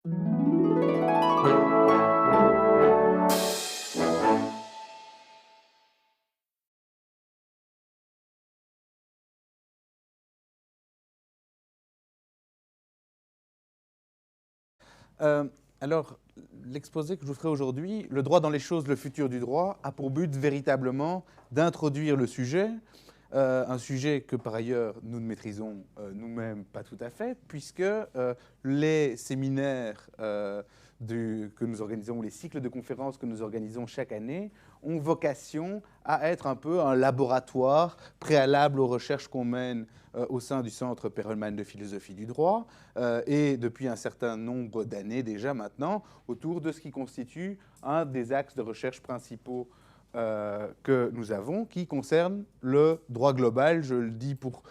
Euh, alors, l'exposé que je vous ferai aujourd'hui, Le droit dans les choses, le futur du droit, a pour but véritablement d'introduire le sujet, un sujet que par ailleurs nous ne maîtrisons nous-mêmes pas tout à fait, puisque les séminaires que nous organisons, les cycles de conférences que nous organisons chaque année, ont vocation à être un peu un laboratoire préalable aux recherches qu'on mène au sein du Centre Perelman de philosophie du droit, et depuis un certain nombre d'années déjà maintenant, autour de ce qui constitue un des axes de recherche principaux que nous avons, qui concerne le droit global. Je le dis pour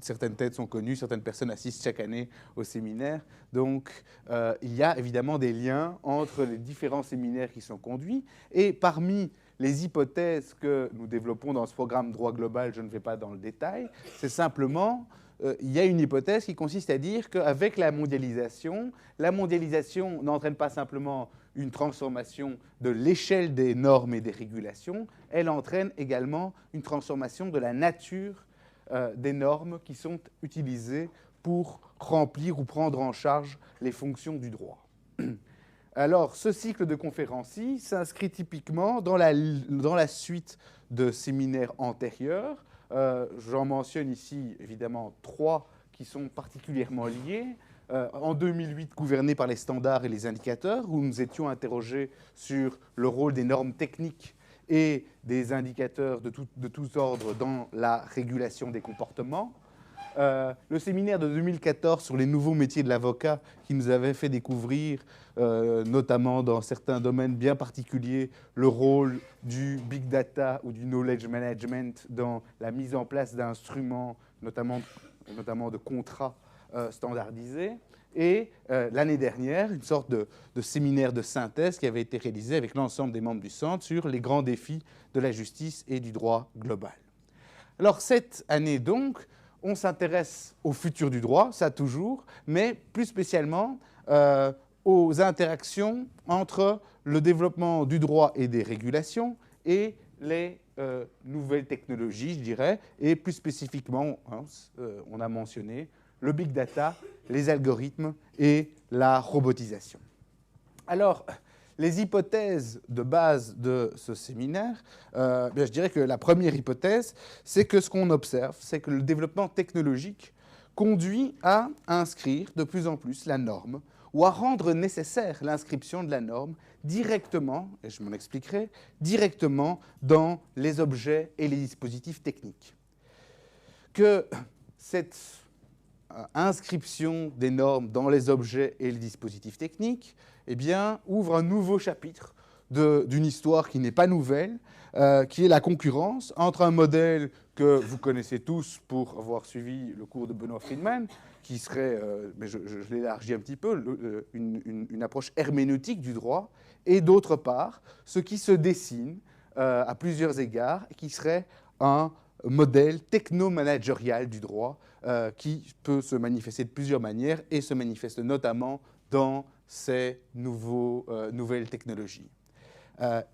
certaines têtes sont connues, certaines personnes assistent chaque année au séminaire. Donc, il y a évidemment des liens entre les différents séminaires qui sont conduits. Et parmi les hypothèses que nous développons dans ce programme droit global, je ne vais pas dans le détail, c'est simplement il y a une hypothèse qui consiste à dire qu'avec la mondialisation n'entraîne pas simplement une transformation de l'échelle des normes et des régulations, elle entraîne également une transformation de la nature des normes qui sont utilisées pour remplir ou prendre en charge les fonctions du droit. Alors, ce cycle de conférences-ci s'inscrit typiquement dans la suite de séminaires antérieurs. J'en mentionne ici, évidemment, 3 qui sont particulièrement liés. En 2008, gouverné par les standards et les indicateurs, où nous étions interrogés sur le rôle des normes techniques et des indicateurs de tous ordres dans la régulation des comportements. Le séminaire de 2014 sur les nouveaux métiers de l'avocat qui nous avait fait découvrir, notamment dans certains domaines bien particuliers, le rôle du big data ou du knowledge management dans la mise en place d'instruments, notamment de contrats standardisés. Et l'année dernière, une sorte de séminaire de synthèse qui avait été réalisé avec l'ensemble des membres du Centre sur les grands défis de la justice et du droit global. Alors cette année donc, on s'intéresse au futur du droit, ça toujours, mais plus spécialement aux interactions entre le développement du droit et des régulations et les nouvelles technologies, je dirais, et plus spécifiquement, on a mentionné le big data, les algorithmes et la robotisation. Alors, les hypothèses de base de ce séminaire, je dirais que la première hypothèse, c'est que ce qu'on observe, c'est que le développement technologique conduit à inscrire de plus en plus la norme ou à rendre nécessaire l'inscription de la norme directement, et je m'en expliquerai, directement dans les objets et les dispositifs techniques. Que cette inscription des normes dans les objets et les dispositifs techniques, eh bien, ouvre un nouveau chapitre d'une histoire qui n'est pas nouvelle, qui est la concurrence entre un modèle que vous connaissez tous pour avoir suivi le cours de Benoît Friedman, qui serait, mais je l'élargis un petit peu, une approche herméneutique du droit, et d'autre part, ce qui se dessine à plusieurs égards, et qui serait un modèle techno-managérial du droit qui peut se manifester de plusieurs manières et se manifeste notamment dans ces nouvelles technologies.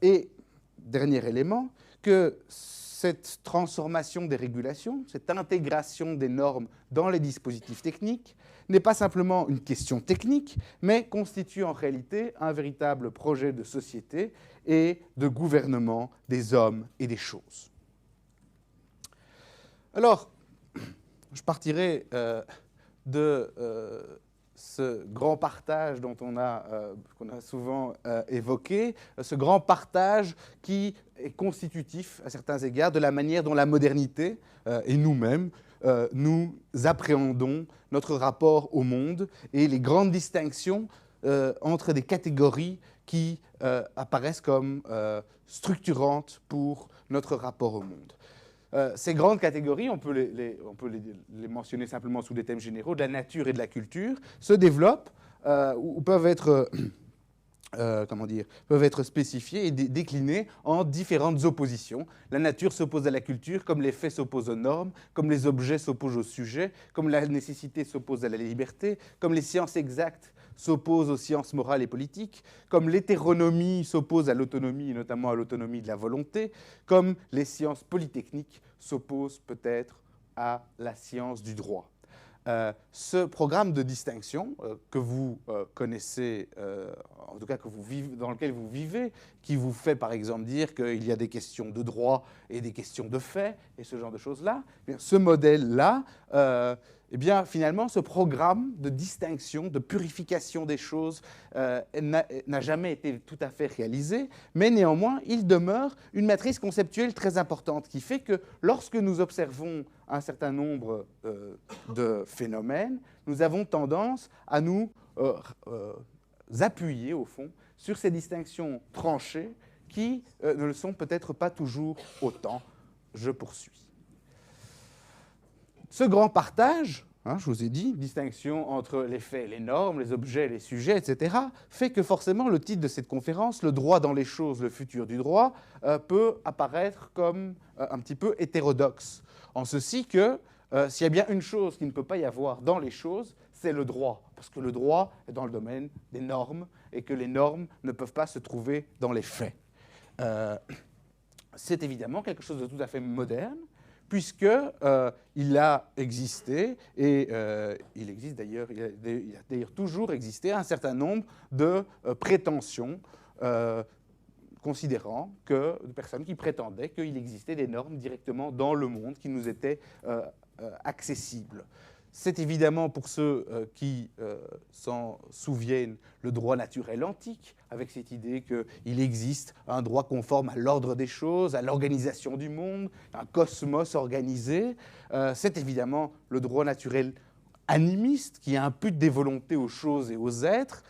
Et dernier élément, que cette transformation des régulations, cette intégration des normes dans les dispositifs techniques n'est pas simplement une question technique, mais constitue en réalité un véritable projet de société et de gouvernement des hommes et des choses. Alors, je partirai de ce grand partage qu'on a souvent évoqué, ce grand partage qui est constitutif, à certains égards, de la manière dont la modernité et nous-mêmes, nous appréhendons notre rapport au monde et les grandes distinctions entre des catégories qui apparaissent comme structurantes pour notre rapport au monde. Ces grandes catégories, on peut les mentionner simplement sous des thèmes généraux, de la nature et de la culture, se développent ou peuvent être spécifiées et déclinées en différentes oppositions. La nature s'oppose à la culture, comme les faits s'opposent aux normes, comme les objets s'opposent aux sujets, comme la nécessité s'oppose à la liberté, comme les sciences exactes s'oppose aux sciences morales et politiques, comme l'hétéronomie s'oppose à l'autonomie, et notamment à l'autonomie de la volonté, comme les sciences polytechniques s'opposent peut-être à la science du droit. Ce programme de distinction que vous connaissez, en tout cas dans lequel vous vivez, qui vous fait par exemple dire qu'il y a des questions de droit et des questions de fait, et ce genre de choses-là, ce modèle-là, eh bien, finalement, ce programme de distinction, de purification des choses n'a jamais été tout à fait réalisé, mais néanmoins, il demeure une matrice conceptuelle très importante qui fait que lorsque nous observons un certain nombre de phénomènes, nous avons tendance à nous appuyer, au fond, sur ces distinctions tranchées qui ne le sont peut-être pas toujours autant. Je poursuis. Ce grand partage, je vous ai dit, distinction entre les faits, les normes, les objets, les sujets, etc., fait que forcément le titre de cette conférence, le droit dans les choses, le futur du droit, peut apparaître comme un petit peu hétérodoxe, en ceci que s'il y a bien une chose qu'il ne peut pas y avoir dans les choses, c'est le droit, parce que le droit est dans le domaine des normes et que les normes ne peuvent pas se trouver dans les faits. C'est évidemment quelque chose de tout à fait moderne, puisqu'il a existé, et il existe d'ailleurs, il a d'ailleurs toujours existé un certain nombre de prétentions considérant que, de personnes qui prétendaient qu'il existait des normes directement dans le monde qui nous étaient accessibles. C'est évidemment, pour ceux qui s'en souviennent, le droit naturel antique, avec cette idée qu'il existe un droit conforme à l'ordre des choses, à l'organisation du monde, un cosmos organisé. C'est évidemment le droit naturel animiste qui impute des volontés aux choses et aux êtres.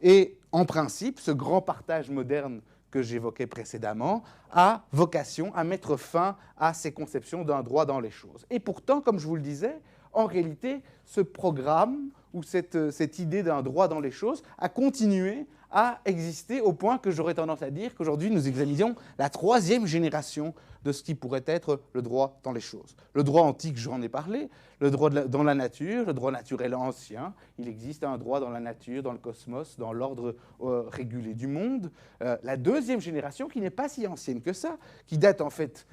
Et en principe, ce grand partage moderne que j'évoquais précédemment a vocation à mettre fin à ces conceptions d'un droit dans les choses. Et pourtant, comme je vous le disais, en réalité, ce programme ou cette idée d'un droit dans les choses a continué à exister au point que j'aurais tendance à dire qu'aujourd'hui nous examinons la troisième génération de ce qui pourrait être le droit dans les choses. Le droit antique, j'en ai parlé, le droit dans la nature, le droit naturel ancien, il existe un droit dans la nature, dans le cosmos, dans l'ordre régulé du monde. La deuxième génération, qui n'est pas si ancienne que ça, qui date en fait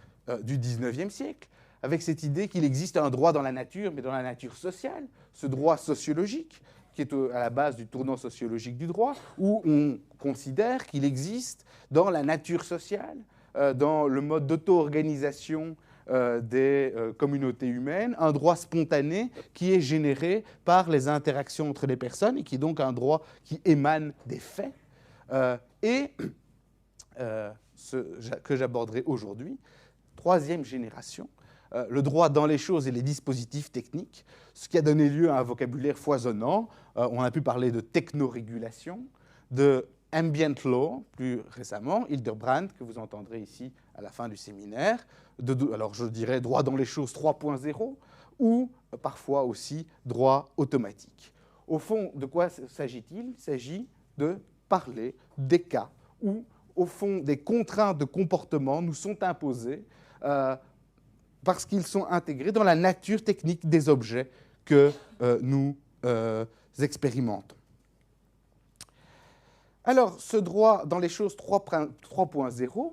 du 19e siècle, avec cette idée qu'il existe un droit dans la nature, mais dans la nature sociale, ce droit sociologique, qui est à la base du tournant sociologique du droit, où on considère qu'il existe dans la nature sociale, dans le mode d'auto-organisation des communautés humaines, un droit spontané qui est généré par les interactions entre les personnes et qui est donc un droit qui émane des faits, que j'aborderai aujourd'hui. Troisième génération, le droit dans les choses et les dispositifs techniques, ce qui a donné lieu à un vocabulaire foisonnant. On a pu parler de technorégulation, de ambient law, plus récemment, Hildebrand, que vous entendrez ici à la fin du séminaire, alors je dirais droit dans les choses 3.0, ou parfois aussi droit automatique. Au fond, de quoi s'agit-il ? Il s'agit de parler des cas où, au fond, des contraintes de comportement nous sont imposées parce qu'ils sont intégrés dans la nature technique des objets que nous expérimentons. Alors, ce droit dans les choses 3.0,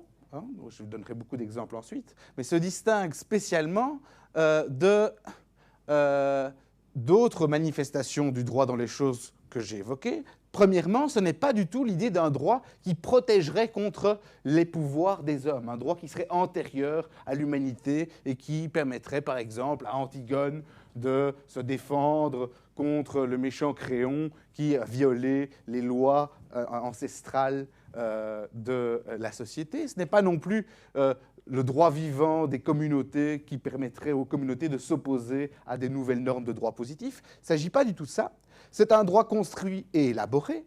je vous donnerai beaucoup d'exemples ensuite, mais se distingue spécialement d'autres manifestations du droit dans les choses que j'ai évoquées. Premièrement, ce n'est pas du tout l'idée d'un droit qui protégerait contre les pouvoirs des hommes, un droit qui serait antérieur à l'humanité et qui permettrait, par exemple, à Antigone de se défendre contre le méchant Créon qui a violé les lois ancestrales de la société. Ce n'est pas non plus le droit vivant des communautés qui permettrait aux communautés de s'opposer à des nouvelles normes de droit positif. Il ne s'agit pas du tout de ça. C'est un droit construit et élaboré,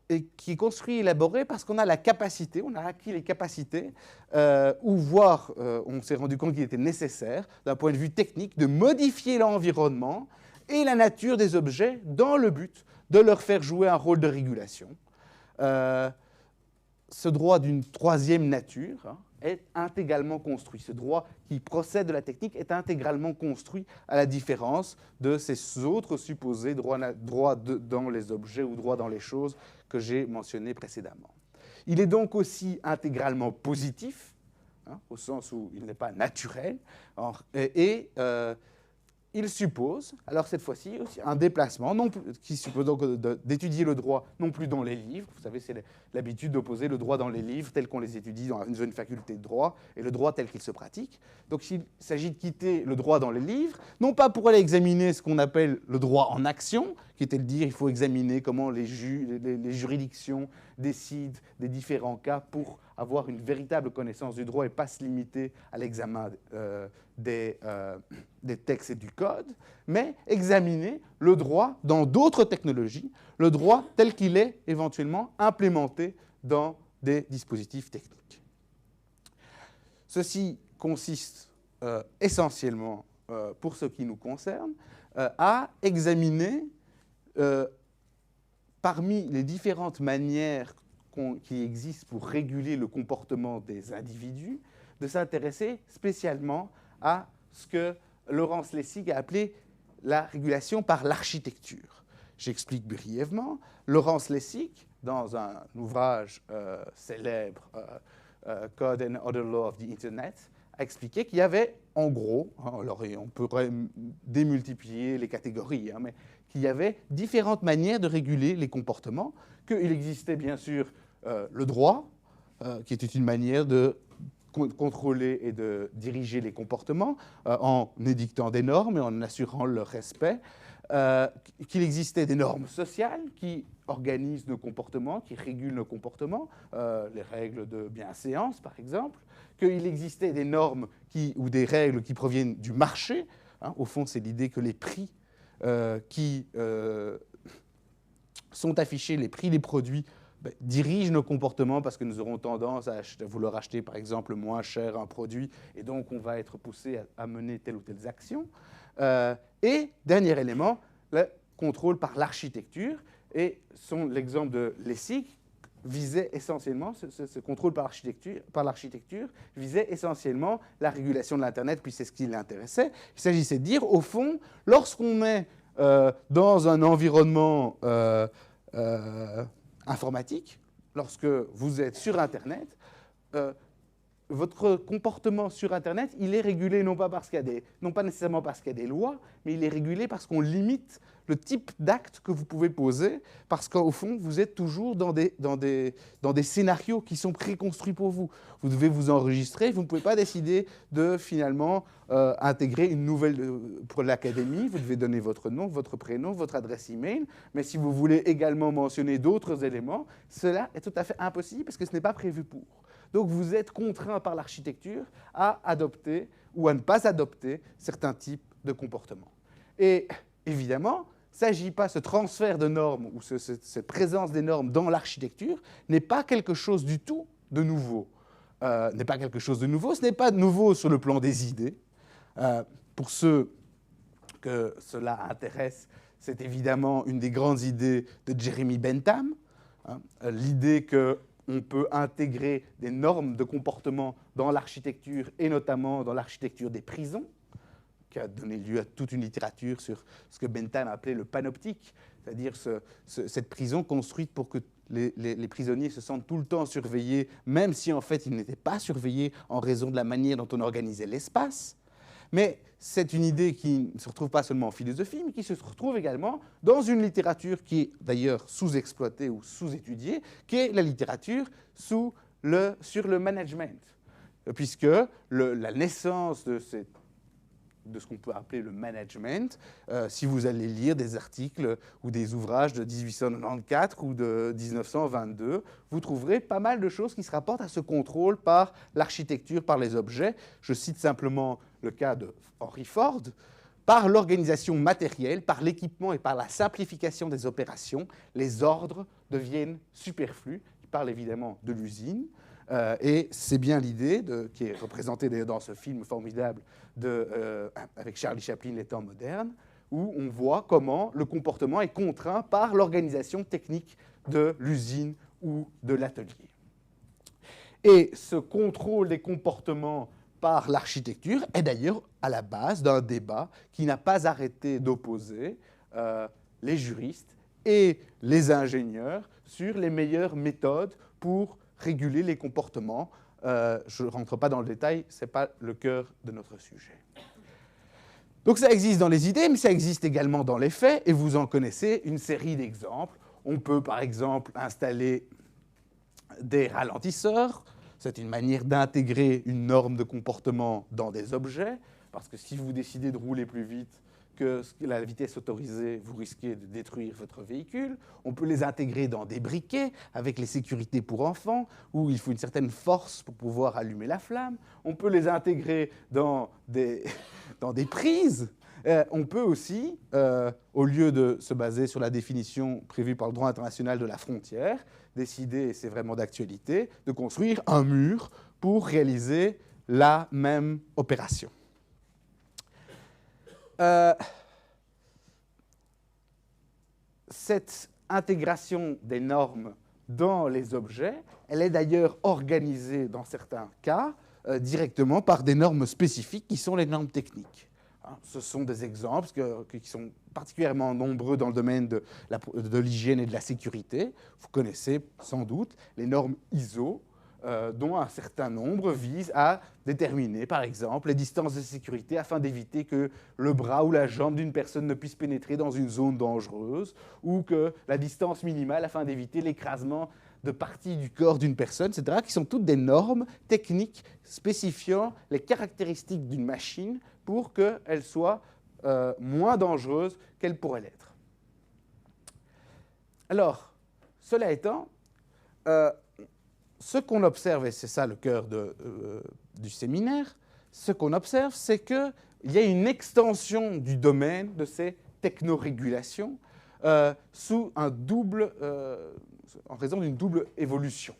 et qui est construit et élaboré parce qu'on a la capacité, on a acquis les capacités, on s'est rendu compte qu'il était nécessaire, d'un point de vue technique, de modifier l'environnement et la nature des objets dans le but de leur faire jouer un rôle de régulation. Ce droit d'une troisième nature, est intégralement construit. Ce droit qui procède de la technique est intégralement construit, à la différence de ces autres supposés droits dans les objets ou droits dans les choses que j'ai mentionnés précédemment. Il est donc aussi intégralement positif, au sens où il n'est pas naturel, il suppose, alors cette fois-ci, aussi un déplacement qui suppose donc d'étudier le droit non plus dans les livres. Vous savez, c'est l'habitude d'opposer le droit dans les livres tels qu'on les étudie dans une faculté de droit et le droit tel qu'il se pratique. Donc il s'agit de quitter le droit dans les livres, non pas pour aller examiner ce qu'on appelle le droit en action, qui était de dire qu'il faut examiner comment les juridictions décident des différents cas pour avoir une véritable connaissance du droit et pas se limiter à l'examen des textes et du code, mais examiner le droit dans d'autres technologies, le droit tel qu'il est éventuellement implémenté dans des dispositifs techniques. Ceci consiste essentiellement, pour ce qui nous concerne, à examiner parmi les différentes manières qui existent pour réguler le comportement des individus, de s'intéresser spécialement à ce que Laurence Lessig a appelé la régulation par l'architecture. J'explique brièvement. Laurence Lessig, dans un ouvrage célèbre, Code and Other Law of the Internet, a expliqué qu'il y avait, en gros, alors on pourrait démultiplier les catégories, mais qu'il y avait différentes manières de réguler les comportements, qu'il existait bien sûr le droit, qui était une manière de contrôler et de diriger les comportements en édictant des normes et en assurant leur respect, qu'il existait des normes sociales qui organisent nos comportements, qui régulent nos comportements, les règles de bienséance par exemple, qu'il existait des normes ou des règles qui proviennent du marché. Au fond, c'est l'idée que les prix qui sont affichés, les prix des produits, dirigent nos comportements parce que nous aurons tendance à vouloir acheter, par exemple, moins cher un produit, et donc on va être poussé à mener telle ou telle action. Et, dernier élément, le contrôle par l'architecture, et l'exemple de Lessig visait essentiellement, ce contrôle par l'architecture visait essentiellement la régulation de l'Internet, puis c'est ce qui l'intéressait. Il s'agissait de dire, au fond, lorsqu'on est dans un environnement informatique, lorsque vous êtes sur Internet, votre comportement sur Internet, il est régulé non pas nécessairement parce qu'il y a des lois, mais il est régulé parce qu'on limite le type d'acte que vous pouvez poser, parce qu'au fond, vous êtes toujours dans des scénarios qui sont préconstruits pour vous. Vous devez vous enregistrer, vous ne pouvez pas décider de finalement intégrer une nouvelle pour l'académie, vous devez donner votre nom, votre prénom, votre adresse email, mais si vous voulez également mentionner d'autres éléments, cela est tout à fait impossible parce que ce n'est pas prévu pour. Donc vous êtes contraint par l'architecture à adopter ou à ne pas adopter certains types de comportements. Et évidemment, ce transfert de normes ou cette présence des normes dans l'architecture n'est pas quelque chose du tout de nouveau. Ce n'est pas nouveau sur le plan des idées. Pour ceux que cela intéresse, c'est évidemment une des grandes idées de Jeremy Bentham, l'idée qu'on peut intégrer des normes de comportement dans l'architecture, et notamment dans l'architecture des prisons, qui a donné lieu à toute une littérature sur ce que Bentham appelait le panoptique, c'est-à-dire cette prison construite pour que les prisonniers se sentent tout le temps surveillés, même si en fait ils n'étaient pas surveillés en raison de la manière dont on organisait l'espace. Mais c'est une idée qui ne se retrouve pas seulement en philosophie, mais qui se retrouve également dans une littérature qui est d'ailleurs sous-exploitée ou sous-étudiée, qui est la littérature sur le management. Puisque la naissance de ce qu'on peut appeler le management, si vous allez lire des articles ou des ouvrages de 1894 ou de 1922, vous trouverez pas mal de choses qui se rapportent à ce contrôle par l'architecture, par les objets. Je cite simplement le cas de Henry Ford. Par l'organisation matérielle, par l'équipement et par la simplification des opérations, les ordres deviennent superflus. Il parle évidemment de l'usine. Et c'est bien l'idée, qui est représentée d'ailleurs dans ce film formidable avec Charlie Chaplin, Les temps modernes, où on voit comment le comportement est contraint par l'organisation technique de l'usine ou de l'atelier. Et ce contrôle des comportements par l'architecture est d'ailleurs à la base d'un débat qui n'a pas arrêté d'opposer les juristes et les ingénieurs sur les meilleures méthodes pour réguler les comportements. Je ne rentre pas dans le détail, ce n'est pas le cœur de notre sujet. Donc ça existe dans les idées, mais ça existe également dans les faits, et vous en connaissez une série d'exemples. On peut par exemple installer des ralentisseurs. C'est une manière d'intégrer une norme de comportement dans des objets, parce que si vous décidez de rouler plus vite que la vitesse autorisée, vous risquez de détruire votre véhicule. On peut les intégrer dans des briquets avec les sécurités pour enfants, où il faut une certaine force pour pouvoir allumer la flamme. On peut les intégrer dans des prises. On peut aussi, au lieu de se baser sur la définition prévue par le droit international de la frontière, décider, et c'est vraiment d'actualité, de construire un mur pour réaliser la même opération. Cette intégration des normes dans les objets, elle est d'ailleurs organisée dans certains cas directement par des normes spécifiques qui sont les normes techniques. Ce sont des exemples qui sont particulièrement nombreux dans le domaine de l'hygiène et de la sécurité. Vous connaissez sans doute les normes ISO, dont un certain nombre visent à déterminer, par exemple, les distances de sécurité afin d'éviter que le bras ou la jambe d'une personne ne puisse pénétrer dans une zone dangereuse, ou que la distance minimale afin d'éviter l'écrasement de parties du corps d'une personne, etc., qui sont toutes des normes techniques spécifiant les caractéristiques d'une machine pour qu'elle soit moins dangereuse qu'elle pourrait l'être. Alors, cela étant, ce qu'on observe, et c'est ça le cœur du séminaire, ce qu'on observe, c'est qu'il y a une extension du domaine de ces technorégulations sous un double, en raison d'une double évolution.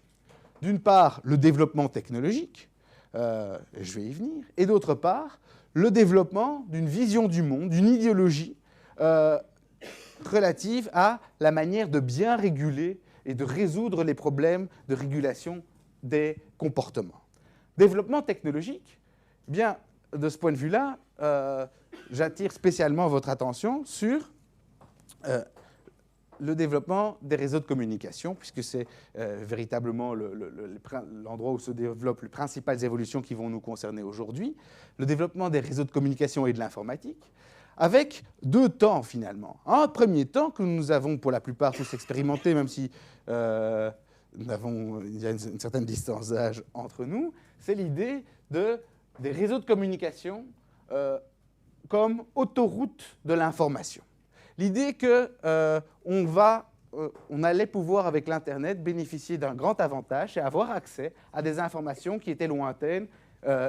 D'une part, le développement technologique, je vais y venir, et d'autre part, le développement d'une vision du monde, d'une idéologie relative à la manière de bien réguler et de résoudre les problèmes de régulation des comportements. Développement technologique, bien, de ce point de vue-là, j'attire spécialement votre attention sur le développement des réseaux de communication, puisque c'est véritablement l'endroit où se développent les principales évolutions qui vont nous concerner aujourd'hui. Le développement des réseaux de communication et de l'informatique, avec deux temps finalement. Un premier temps que nous avons pour la plupart tous expérimenté, même si il y a une certaine distance d'âge entre nous, c'est l'idée des réseaux de communication comme autoroute de l'information. L'idée qu'on allait pouvoir, avec l'Internet, bénéficier d'un grand avantage, c'est avoir accès à des informations qui étaient lointaines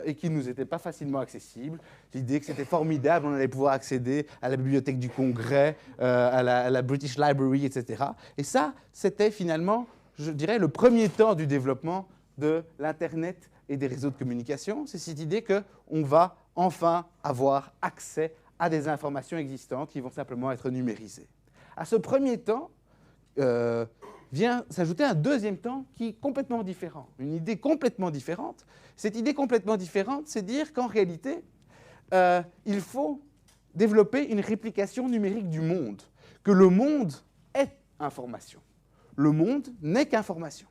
et qui ne nous étaient pas facilement accessibles. L'idée que c'était formidable, on allait pouvoir accéder à la bibliothèque du Congrès, à la British Library, etc. Et ça, c'était finalement, je dirais, le premier temps du développement de l'Internet et des réseaux de communication. C'est cette idée qu'on va enfin avoir accès à des informations existantes qui vont simplement être numérisées. À ce premier temps vient s'ajouter un deuxième temps qui est complètement différent, une idée complètement différente. Cette idée complètement différente, c'est dire qu'en réalité, il faut développer une réplication numérique du monde, que le monde est information. Le monde n'est qu'information.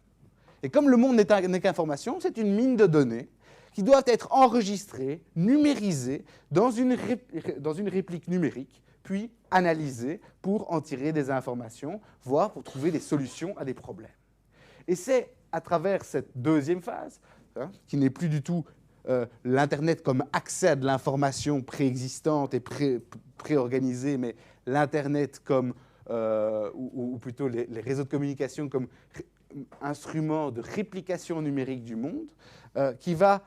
Et comme le monde n'est qu'information, c'est une mine de données qui doivent être enregistrées, numérisées dans une réplique numérique, puis analysées pour en tirer des informations, voire pour trouver des solutions à des problèmes. Et c'est à travers cette deuxième phase, qui n'est plus du tout l'Internet comme accès à de l'information préexistante et préorganisée, mais l'Internet comme, ou plutôt les réseaux de communication comme instrument de réplication numérique du monde, qui va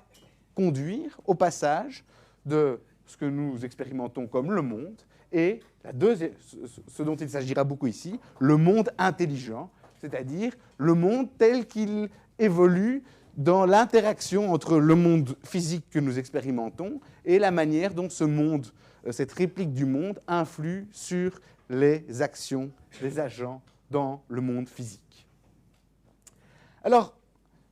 conduire au passage de ce que nous expérimentons comme le monde et ce dont il s'agira beaucoup ici, le monde intelligent, c'est-à-dire le monde tel qu'il évolue dans l'interaction entre le monde physique que nous expérimentons et la manière dont ce monde, cette réplique du monde, influe sur les actions des agents dans le monde physique. Alors,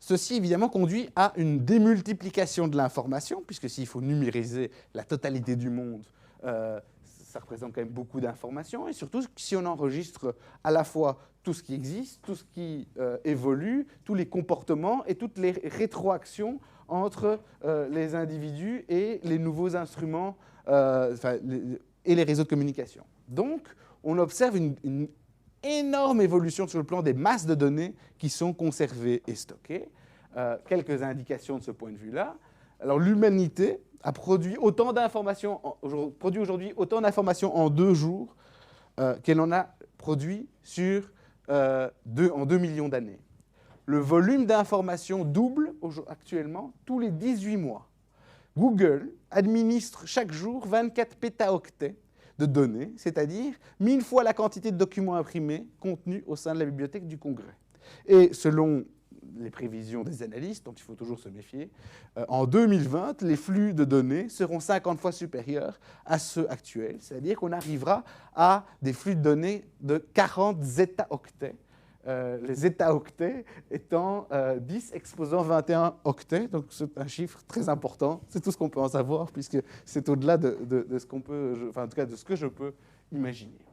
ceci, évidemment, conduit à une démultiplication de l'information, puisque s'il faut numériser la totalité du monde, ça représente quand même beaucoup d'informations, et surtout si on enregistre à la fois tout ce qui existe, tout ce qui évolue, tous les comportements et toutes les rétroactions entre les individus et les nouveaux instruments et les réseaux de communication. Donc, on observe une énorme évolution sur le plan des masses de données qui sont conservées et stockées. Quelques indications de ce point de vue-là. Alors, l'humanité a produit autant d'informations, produit aujourd'hui autant d'informations en 2 jours qu'elle en a produit en 2 millions d'années. Le volume d'informations double actuellement tous les 18 mois. Google administre chaque jour 24 pétaoctets de données, c'est-à-dire 1000 fois la quantité de documents imprimés contenus au sein de la bibliothèque du Congrès. Et selon les prévisions des analystes, dont il faut toujours se méfier, en 2020, les flux de données seront 50 fois supérieurs à ceux actuels, c'est-à-dire qu'on arrivera à des flux de données de 40 zétaoctets, les zétaoctets étant 10 exposant 21 octets, donc c'est un chiffre très important, c'est tout ce qu'on peut en savoir, puisque c'est au-delà de ce qu'on peut, enfin en tout cas de ce que je peux imaginer.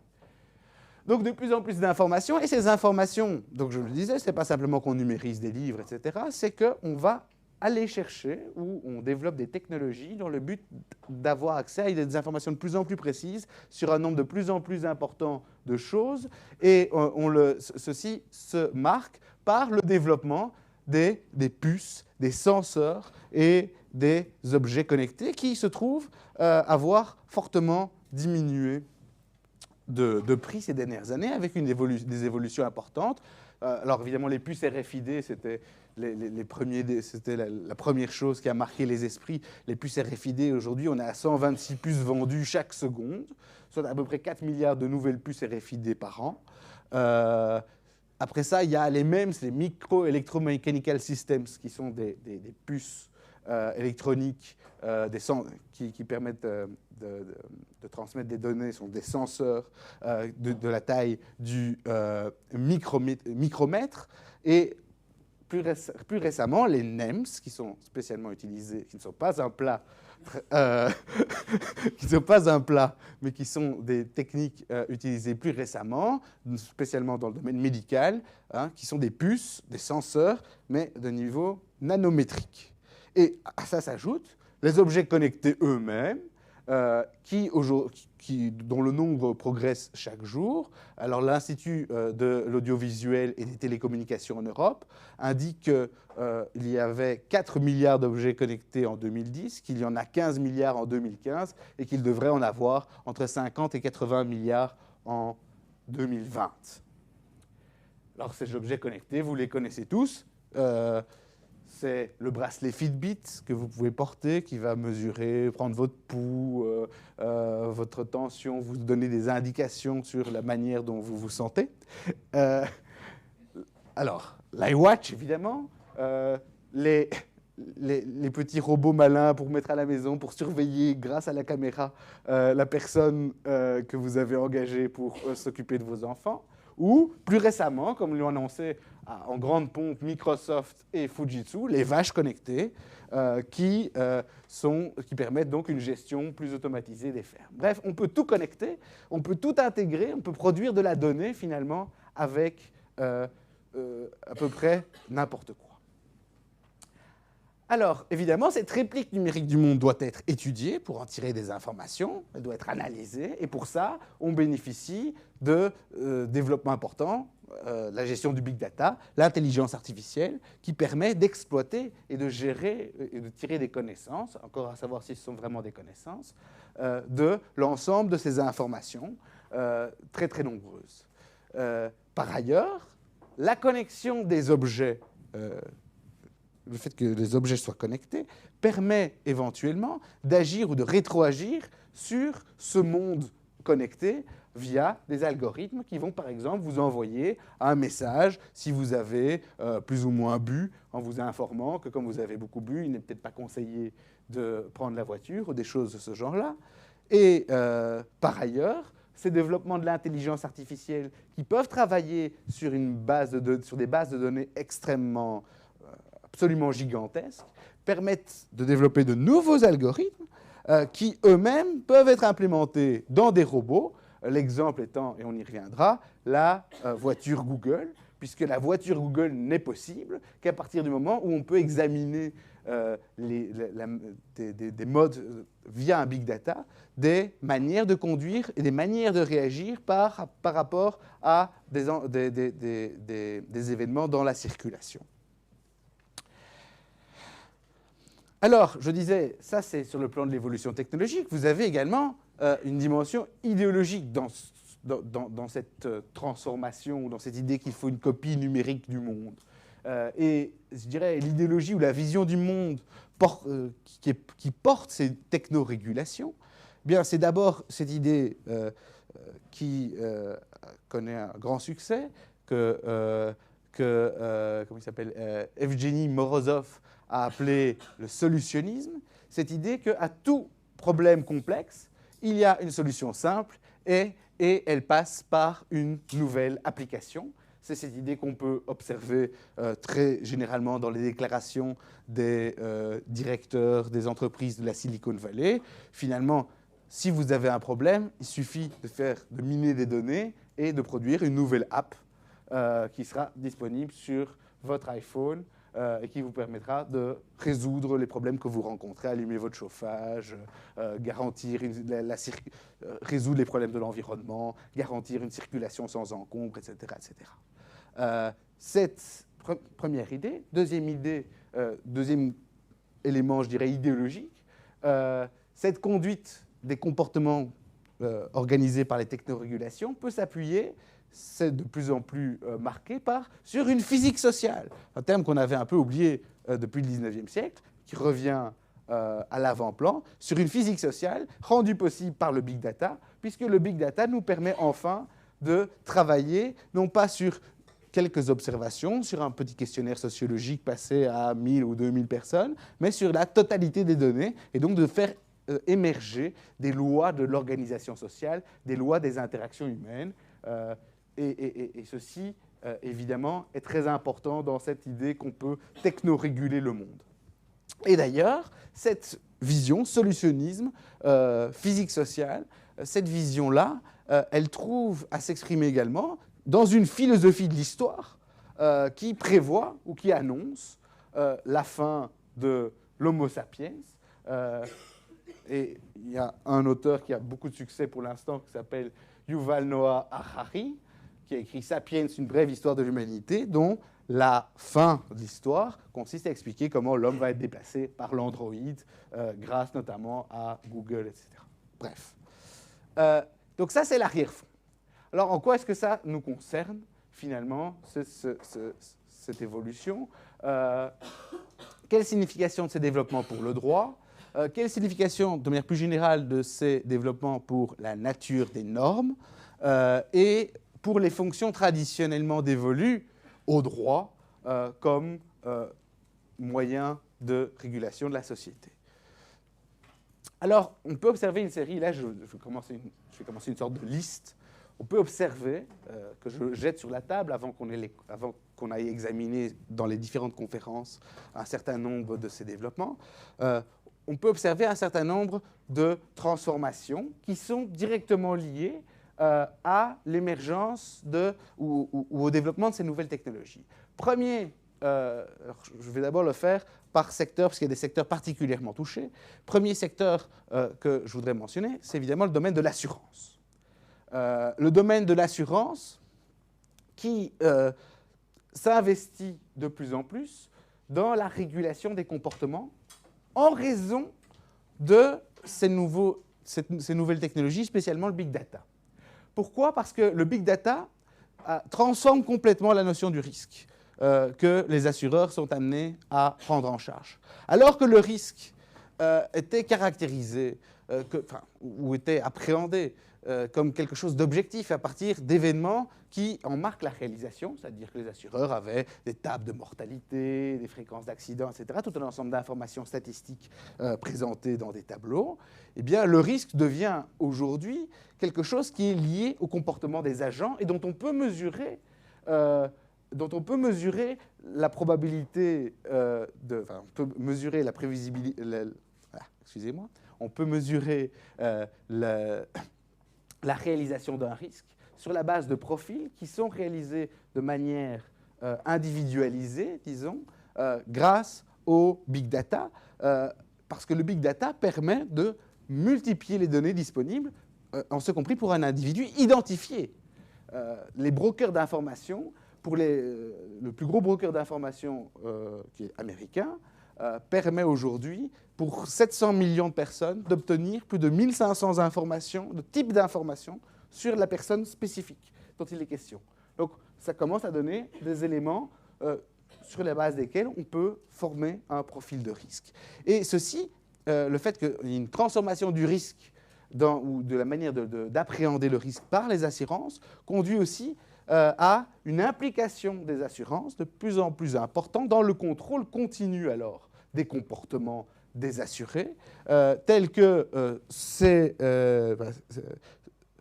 Donc de plus en plus d'informations, et ces informations, donc je le disais, ce n'est pas simplement qu'on numérise des livres, etc., c'est qu'on va aller chercher, ou on développe des technologies dans le but d'avoir accès à des informations de plus en plus précises sur un nombre de plus en plus important de choses, et ceci se marque par le développement des puces, des senseurs et des objets connectés qui se trouvent avoir fortement diminué de prix ces dernières années, avec des évolutions importantes. Alors évidemment, les puces RFID, c'était c'était la première chose qui a marqué les esprits. Les puces RFID, aujourd'hui, on est à 126 puces vendues chaque seconde, soit à peu près 4 milliards de nouvelles puces RFID par an. Après ça, il y a les MEMS, les Micro-Electromechanical Systems, qui sont des puces électroniques qui permettent de transmettre des données, sont des senseurs de la taille du micromètre. Et plus récemment, les NEMS, qui sont spécialement utilisés, qui ne sont pas un plat, mais qui sont des techniques utilisées plus récemment, spécialement dans le domaine médical, qui sont des puces, des senseurs, mais de niveau nanométrique. Et à ça s'ajoute les objets connectés eux-mêmes, dont le nombre progresse chaque jour. Alors l'Institut de l'audiovisuel et des télécommunications en Europe indique qu'il y avait 4 milliards d'objets connectés en 2010, qu'il y en a 15 milliards en 2015 et qu'il devrait en avoir entre 50 et 80 milliards en 2020. Alors ces objets connectés, vous les connaissez tous. C'est le bracelet Fitbit que vous pouvez porter, qui va mesurer, prendre votre pouls, votre tension, vous donner des indications sur la manière dont vous vous sentez. Alors, l'iWatch, évidemment, les petits robots malins pour mettre à la maison, pour surveiller grâce à la caméra la personne que vous avez engagée pour s'occuper de vos enfants. Ou, plus récemment, comme l'ont annoncé en grande pompe Microsoft et Fujitsu, les vaches connectées qui permettent donc une gestion plus automatisée des fermes. Bref, on peut tout connecter, on peut tout intégrer, on peut produire de la donnée, finalement, avec à peu près n'importe quoi. Alors, évidemment, cette réplique numérique du monde doit être étudiée pour en tirer des informations, elle doit être analysée, et pour ça, on bénéficie de développements importants, la gestion du big data, l'intelligence artificielle, qui permet d'exploiter et de gérer et de tirer des connaissances, encore à savoir si ce sont vraiment des connaissances, de l'ensemble de ces informations très très nombreuses. Par ailleurs, la connexion des objets le fait que les objets soient connectés permet éventuellement d'agir ou de rétroagir sur ce monde connecté via des algorithmes qui vont, par exemple, vous envoyer un message si vous avez plus ou moins bu, en vous informant que comme vous avez beaucoup bu, il n'est peut-être pas conseillé de prendre la voiture ou des choses de ce genre-là. Et par ailleurs, ces développements de l'intelligence artificielle qui peuvent travailler sur des bases de données extrêmement absolument gigantesques, permettent de développer de nouveaux algorithmes qui eux-mêmes peuvent être implémentés dans des robots. L'exemple étant, et on y reviendra, la voiture Google, puisque la voiture Google n'est possible qu'à partir du moment où on peut examiner des modes via un big data, des manières de conduire et des manières de réagir par rapport à des événements dans la circulation. Alors, je disais, ça c'est sur le plan de l'évolution technologique. Vous avez également une dimension idéologique dans cette transformation, dans cette idée qu'il faut une copie numérique du monde. Et je dirais l'idéologie ou la vision du monde qui porte ces technorégulations, bien c'est d'abord cette idée qui connaît un grand succès que comment il s'appelle, Evgeny Morozov a appelé le solutionnisme, cette idée qu'à tout problème complexe, il y a une solution simple et elle passe par une nouvelle application. C'est cette idée qu'on peut observer très généralement dans les déclarations des directeurs des entreprises de la Silicon Valley. Finalement, si vous avez un problème, il suffit de miner des données et de produire une nouvelle app qui sera disponible sur votre iPhone et qui vous permettra de résoudre les problèmes que vous rencontrez, allumer votre chauffage, résoudre les problèmes de l'environnement, garantir une circulation sans encombre, etc. etc. Cette première idée. Deuxième idée, deuxième élément, je dirais, idéologique, cette conduite des comportements organisés par les technorégulations peut s'appuyer, c'est de plus en plus marqué sur une physique sociale, un terme qu'on avait un peu oublié depuis le 19e siècle, qui revient à l'avant-plan, sur une physique sociale rendue possible par le big data, puisque le big data nous permet enfin de travailler, non pas sur quelques observations, sur un petit questionnaire sociologique passé à 1000 ou 2000 personnes, mais sur la totalité des données, et donc de faire émerger des lois de l'organisation sociale, des lois des interactions humaines. Et ceci, évidemment, est très important dans cette idée qu'on peut technoréguler le monde. Et d'ailleurs, cette vision, solutionnisme, physique sociale, cette vision-là, elle trouve à s'exprimer également dans une philosophie de l'histoire qui prévoit ou qui annonce la fin de l'Homo sapiens. Et il y a un auteur qui a beaucoup de succès pour l'instant qui s'appelle Yuval Noah Harari, qui a écrit « Sapiens, une brève histoire de l'humanité », dont la fin de l'histoire consiste à expliquer comment l'homme va être déplacé par l'androïde, grâce notamment à Google, etc. Bref. Donc ça, c'est l'arrière-fond. Alors, en quoi est-ce que ça nous concerne, finalement, cette évolution Quelle signification de ces développements pour le droit quelle signification, de manière plus générale, de ces développements pour la nature des normes et pour les fonctions traditionnellement dévolues au droit comme moyen de régulation de la société. Alors, on peut observer une série, là je vais commencer une sorte de liste. On peut observer, que je jette sur la table avant qu'on aille examiner dans les différentes conférences un certain nombre de ces développements, on peut observer un certain nombre de transformations qui sont directement liées à l'émergence ou au développement de ces nouvelles technologies. Premier, je vais d'abord le faire par secteur, parce qu'il y a des secteurs particulièrement touchés. Premier secteur que je voudrais mentionner, c'est évidemment le domaine de l'assurance. Le domaine de l'assurance qui s'investit de plus en plus dans la régulation des comportements en raison de ces nouvelles technologies, spécialement le big data. Pourquoi ? Parce que le big data transforme complètement la notion du risque que les assureurs sont amenés à prendre en charge. Alors que le risque était caractérisé ou était appréhendé comme quelque chose d'objectif à partir d'événements qui en marquent la réalisation, c'est-à-dire que les assureurs avaient des tables de mortalité, des fréquences d'accidents, etc., tout un ensemble d'informations statistiques présentées dans des tableaux, eh bien, le risque devient aujourd'hui quelque chose qui est lié au comportement des agents et dont on peut mesurer dont on peut mesurer la probabilité on peut mesurer la prévisibilité, excusez-moi, on peut mesurer la réalisation d'un risque sur la base de profils qui sont réalisés de manière individualisée, disons, grâce au big data, parce que le big data permet de multiplier les données disponibles, en ce compris pour un individu identifié. Les brokers d'information, pour le plus gros broker d'information qui est américain, permet aujourd'hui, pour 700 millions de personnes, d'obtenir plus de 1500 informations, de types d'informations sur la personne spécifique dont il est question. Donc, ça commence à donner des éléments sur la base desquels on peut former un profil de risque. Et ceci, le fait qu'il y ait une transformation du risque ou de la manière d'appréhender le risque par les assurances conduit aussi à une implication des assurances de plus en plus importante dans le contrôle continu alors des comportements des assurés, tels que ces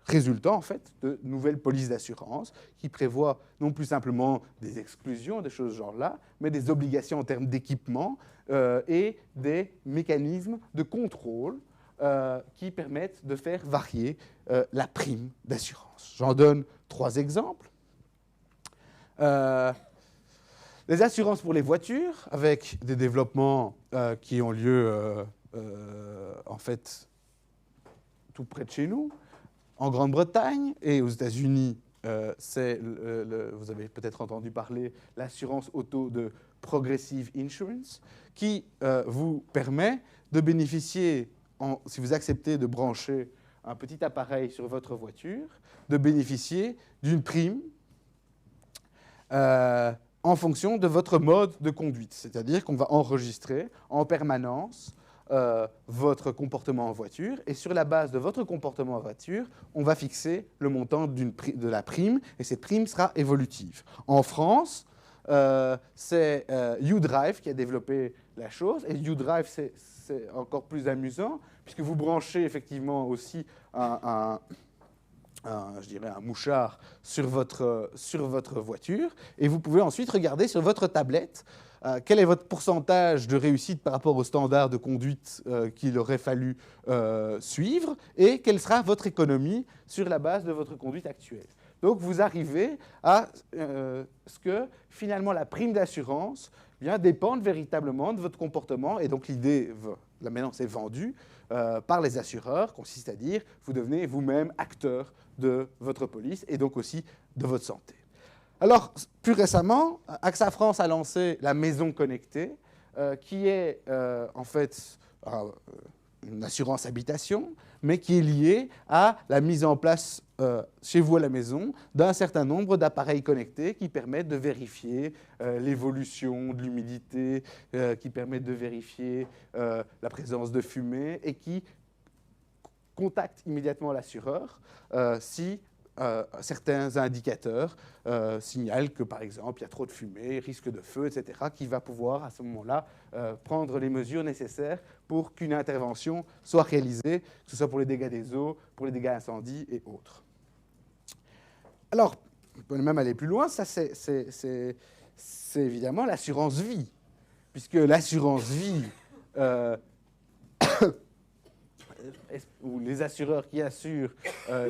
résultant en fait de nouvelles polices d'assurance qui prévoient non plus simplement des exclusions, des choses genre-là, mais des obligations en termes d'équipement et des mécanismes de contrôle qui permettent de faire varier la prime d'assurance. J'en donne 3 exemples. Les assurances pour les voitures, avec des développements qui ont lieu en fait tout près de chez nous. En Grande-Bretagne et aux États-Unis, vous avez peut-être entendu parler, l'assurance auto de Progressive Insurance, qui vous permet de bénéficier, si vous acceptez de brancher un petit appareil sur votre voiture, de bénéficier d'une prime en fonction de votre mode de conduite. C'est-à-dire qu'on va enregistrer en permanence votre comportement en voiture, et sur la base de votre comportement en voiture, on va fixer le montant de la prime, et cette prime sera évolutive. En France, c'est YouDrive qui a développé la chose, et YouDrive, c'est encore plus amusant, puisque vous branchez effectivement aussi je dirais un mouchard sur votre voiture, et vous pouvez ensuite regarder sur votre tablette quel est votre pourcentage de réussite par rapport au standard de conduite qu'il aurait fallu suivre, et quelle sera votre économie sur la base de votre conduite actuelle. Donc vous arrivez à ce que finalement la prime d'assurance dépende véritablement de votre comportement, et donc l'idée, là maintenant c'est vendu par les assureurs, consiste à dire vous devenez vous-même acteur de votre police et donc aussi de votre santé. Alors, plus récemment, AXA France a lancé la maison connectée, qui est en fait une assurance habitation, mais qui est liée à la mise en place chez vous à la maison d'un certain nombre d'appareils connectés qui permettent de vérifier l'évolution de l'humidité, qui permettent de vérifier la présence de fumée et qui contactent immédiatement l'assureur si certains indicateurs signalent que, par exemple, il y a trop de fumée, risque de feu, etc., qui va pouvoir, à ce moment-là, prendre les mesures nécessaires pour qu'une intervention soit réalisée, que ce soit pour les dégâts des eaux, pour les dégâts incendies et autres. Alors, on peut même aller plus loin, ça c'est évidemment l'assurance vie, puisque l'assurance vie ou les assureurs qui assurent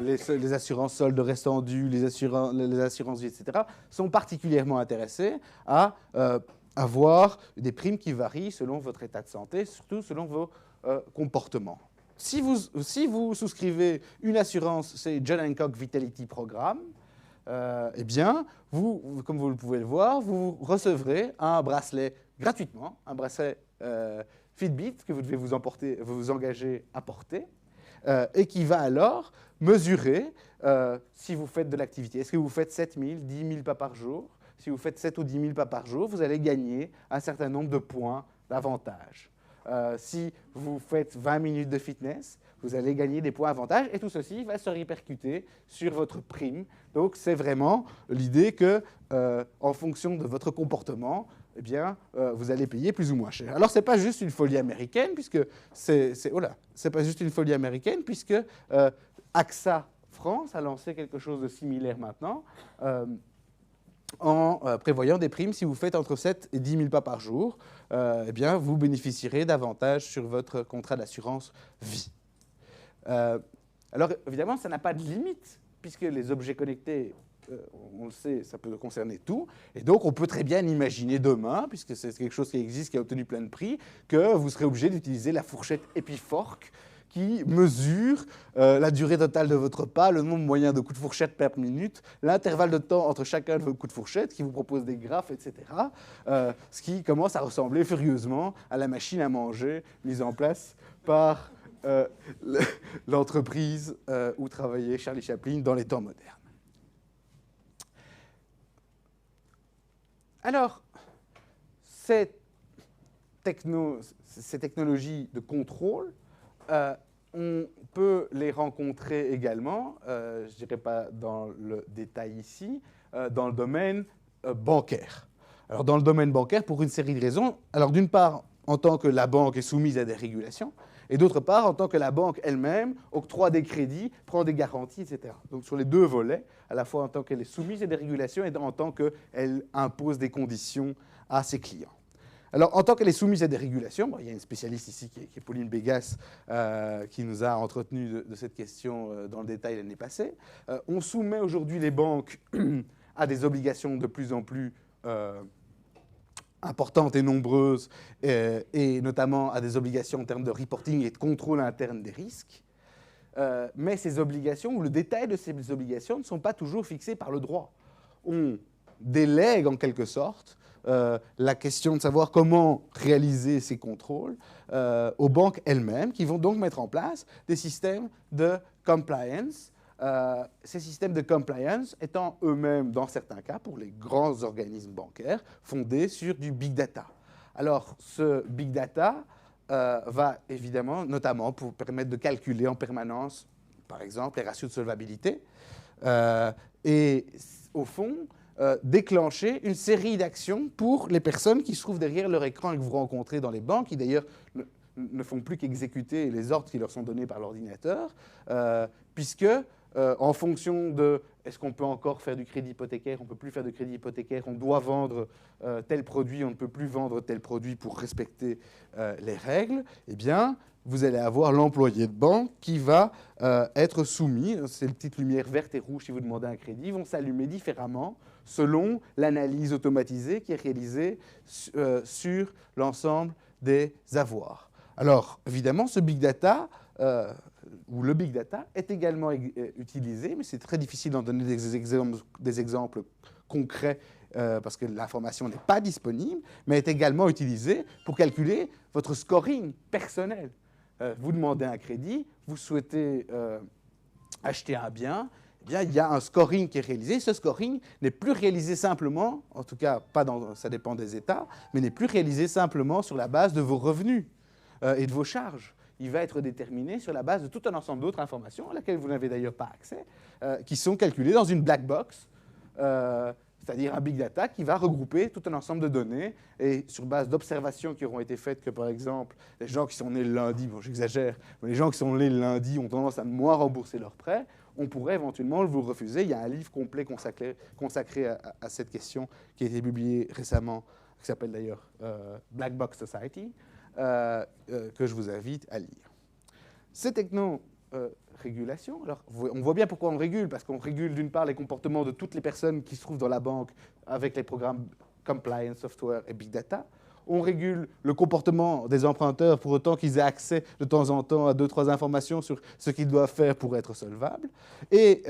les assurances soldes restants dus, les assurances vie, etc., sont particulièrement intéressés à avoir des primes qui varient selon votre état de santé, surtout selon vos comportements. Si vous souscrivez une assurance, c'est John Hancock Vitality Programme, eh bien, comme vous pouvez le voir, vous recevrez un bracelet gratuitement, un bracelet Fitbit que vous devez vous engager à porter, et qui va alors mesurer si vous faites de l'activité. Est-ce que vous faites 7 000, 10 000 pas par jour? Si vous faites 7 ou 10 000 pas par jour, vous allez gagner un certain nombre de points d'avantage. Si vous faites 20 minutes de fitness, vous allez gagner des points avantages, et tout ceci va se répercuter sur votre prime. Donc c'est vraiment l'idée que, en fonction de votre comportement, eh bien, vous allez payer plus ou moins cher. Alors, ce n'est pas juste une folie américaine, puisque c'est pas juste une folie américaine, puisque AXA France a lancé quelque chose de similaire maintenant, en prévoyant des primes. Si vous faites entre 7 et 10 000 pas par jour, eh bien, vous bénéficierez davantage sur votre contrat d'assurance vie. Alors, évidemment, ça n'a pas de limite, puisque les objets connectés, on le sait, ça peut concerner tout. Et donc, on peut très bien imaginer demain, puisque c'est quelque chose qui existe, qui a obtenu plein de prix, que vous serez obligé d'utiliser la fourchette EpiFork, qui mesure la durée totale de votre pas, le nombre moyen de coups de fourchette par minute, l'intervalle de temps entre chacun de vos coups de fourchette, qui vous propose des graphes, etc. Ce qui commence à ressembler furieusement à la machine à manger mise en place par l'entreprise où travaillait Charlie Chaplin dans les temps modernes. Alors, ces technologies de contrôle, on peut les rencontrer également, je ne dirais pas dans le détail ici, dans le domaine bancaire. Alors, dans le domaine bancaire, pour une série de raisons. Alors, d'une part, en tant que la banque est soumise à des régulations, et d'autre part, en tant que la banque elle-même octroie des crédits, prend des garanties, etc. Donc, sur les deux volets, à la fois en tant qu'elle est soumise à des régulations et en tant qu'elle impose des conditions à ses clients. Alors, en tant qu'elle est soumise à des régulations, il y a une spécialiste ici qui est Pauline Bégas, qui nous a entretenu de cette question dans le détail l'année passée. On soumet aujourd'hui les banques à des obligations de plus en plus importantes et nombreuses, et notamment à des obligations en termes de reporting et de contrôle interne des risques. Mais ces obligations, ou le détail de ces obligations, ne sont pas toujours fixés par le droit. On délègue en quelque sorte la question de savoir comment réaliser ces contrôles aux banques elles-mêmes, qui vont donc mettre en place des systèmes de compliance. Ces systèmes de compliance étant eux-mêmes, dans certains cas, pour les grands organismes bancaires, fondés sur du big data. Alors, ce big data va évidemment, notamment, pour permettre de calculer en permanence, par exemple, les ratios de solvabilité, et au fond, déclencher une série d'actions pour les personnes qui se trouvent derrière leur écran et que vous rencontrez dans les banques, qui d'ailleurs ne font plus qu'exécuter les ordres qui leur sont donnés par l'ordinateur, puisque en fonction de est-ce qu'on peut encore faire du crédit hypothécaire, on ne peut plus faire de crédit hypothécaire, on doit vendre tel produit, on ne peut plus vendre tel produit pour respecter les règles, eh bien, vous allez avoir l'employé de banque qui va être soumis, c'est les petites lumières vertes et rouges si vous demandez un crédit, vont s'allumer différemment selon l'analyse automatisée qui est réalisée sur l'ensemble des avoirs. Alors, évidemment, ce big data, ou le big data, est également utilisé, mais c'est très difficile d'en donner des exemples concrets parce que l'information n'est pas disponible, mais est également utilisé pour calculer votre scoring personnel. Vous demandez un crédit, vous souhaitez acheter un bien, eh bien, il y a un scoring qui est réalisé. Ce scoring n'est plus réalisé simplement, en tout cas, pas dans, ça dépend des États, mais n'est plus réalisé simplement sur la base de vos revenus et de vos charges. Il va être déterminé sur la base de tout un ensemble d'autres informations, à laquelle vous n'avez d'ailleurs pas accès, qui sont calculées dans une black box, c'est-à-dire un big data qui va regrouper tout un ensemble de données, et sur base d'observations qui auront été faites que, par exemple, les gens qui sont nés le lundi, bon j'exagère, mais les gens qui sont nés le lundi ont tendance à moins rembourser leurs prêts, on pourrait éventuellement vous refuser. Il y a un livre complet consacré à cette question qui a été publié récemment, qui s'appelle d'ailleurs Black Box Society, que je vous invite à lire. Ces techno-régulations, alors on voit bien pourquoi on régule, parce qu'on régule d'une part les comportements de toutes les personnes qui se trouvent dans la banque avec les programmes Compliance Software et Big Data. On régule le comportement des emprunteurs pour autant qu'ils aient accès de temps en temps à 2-3 informations sur ce qu'ils doivent faire pour être solvables. Et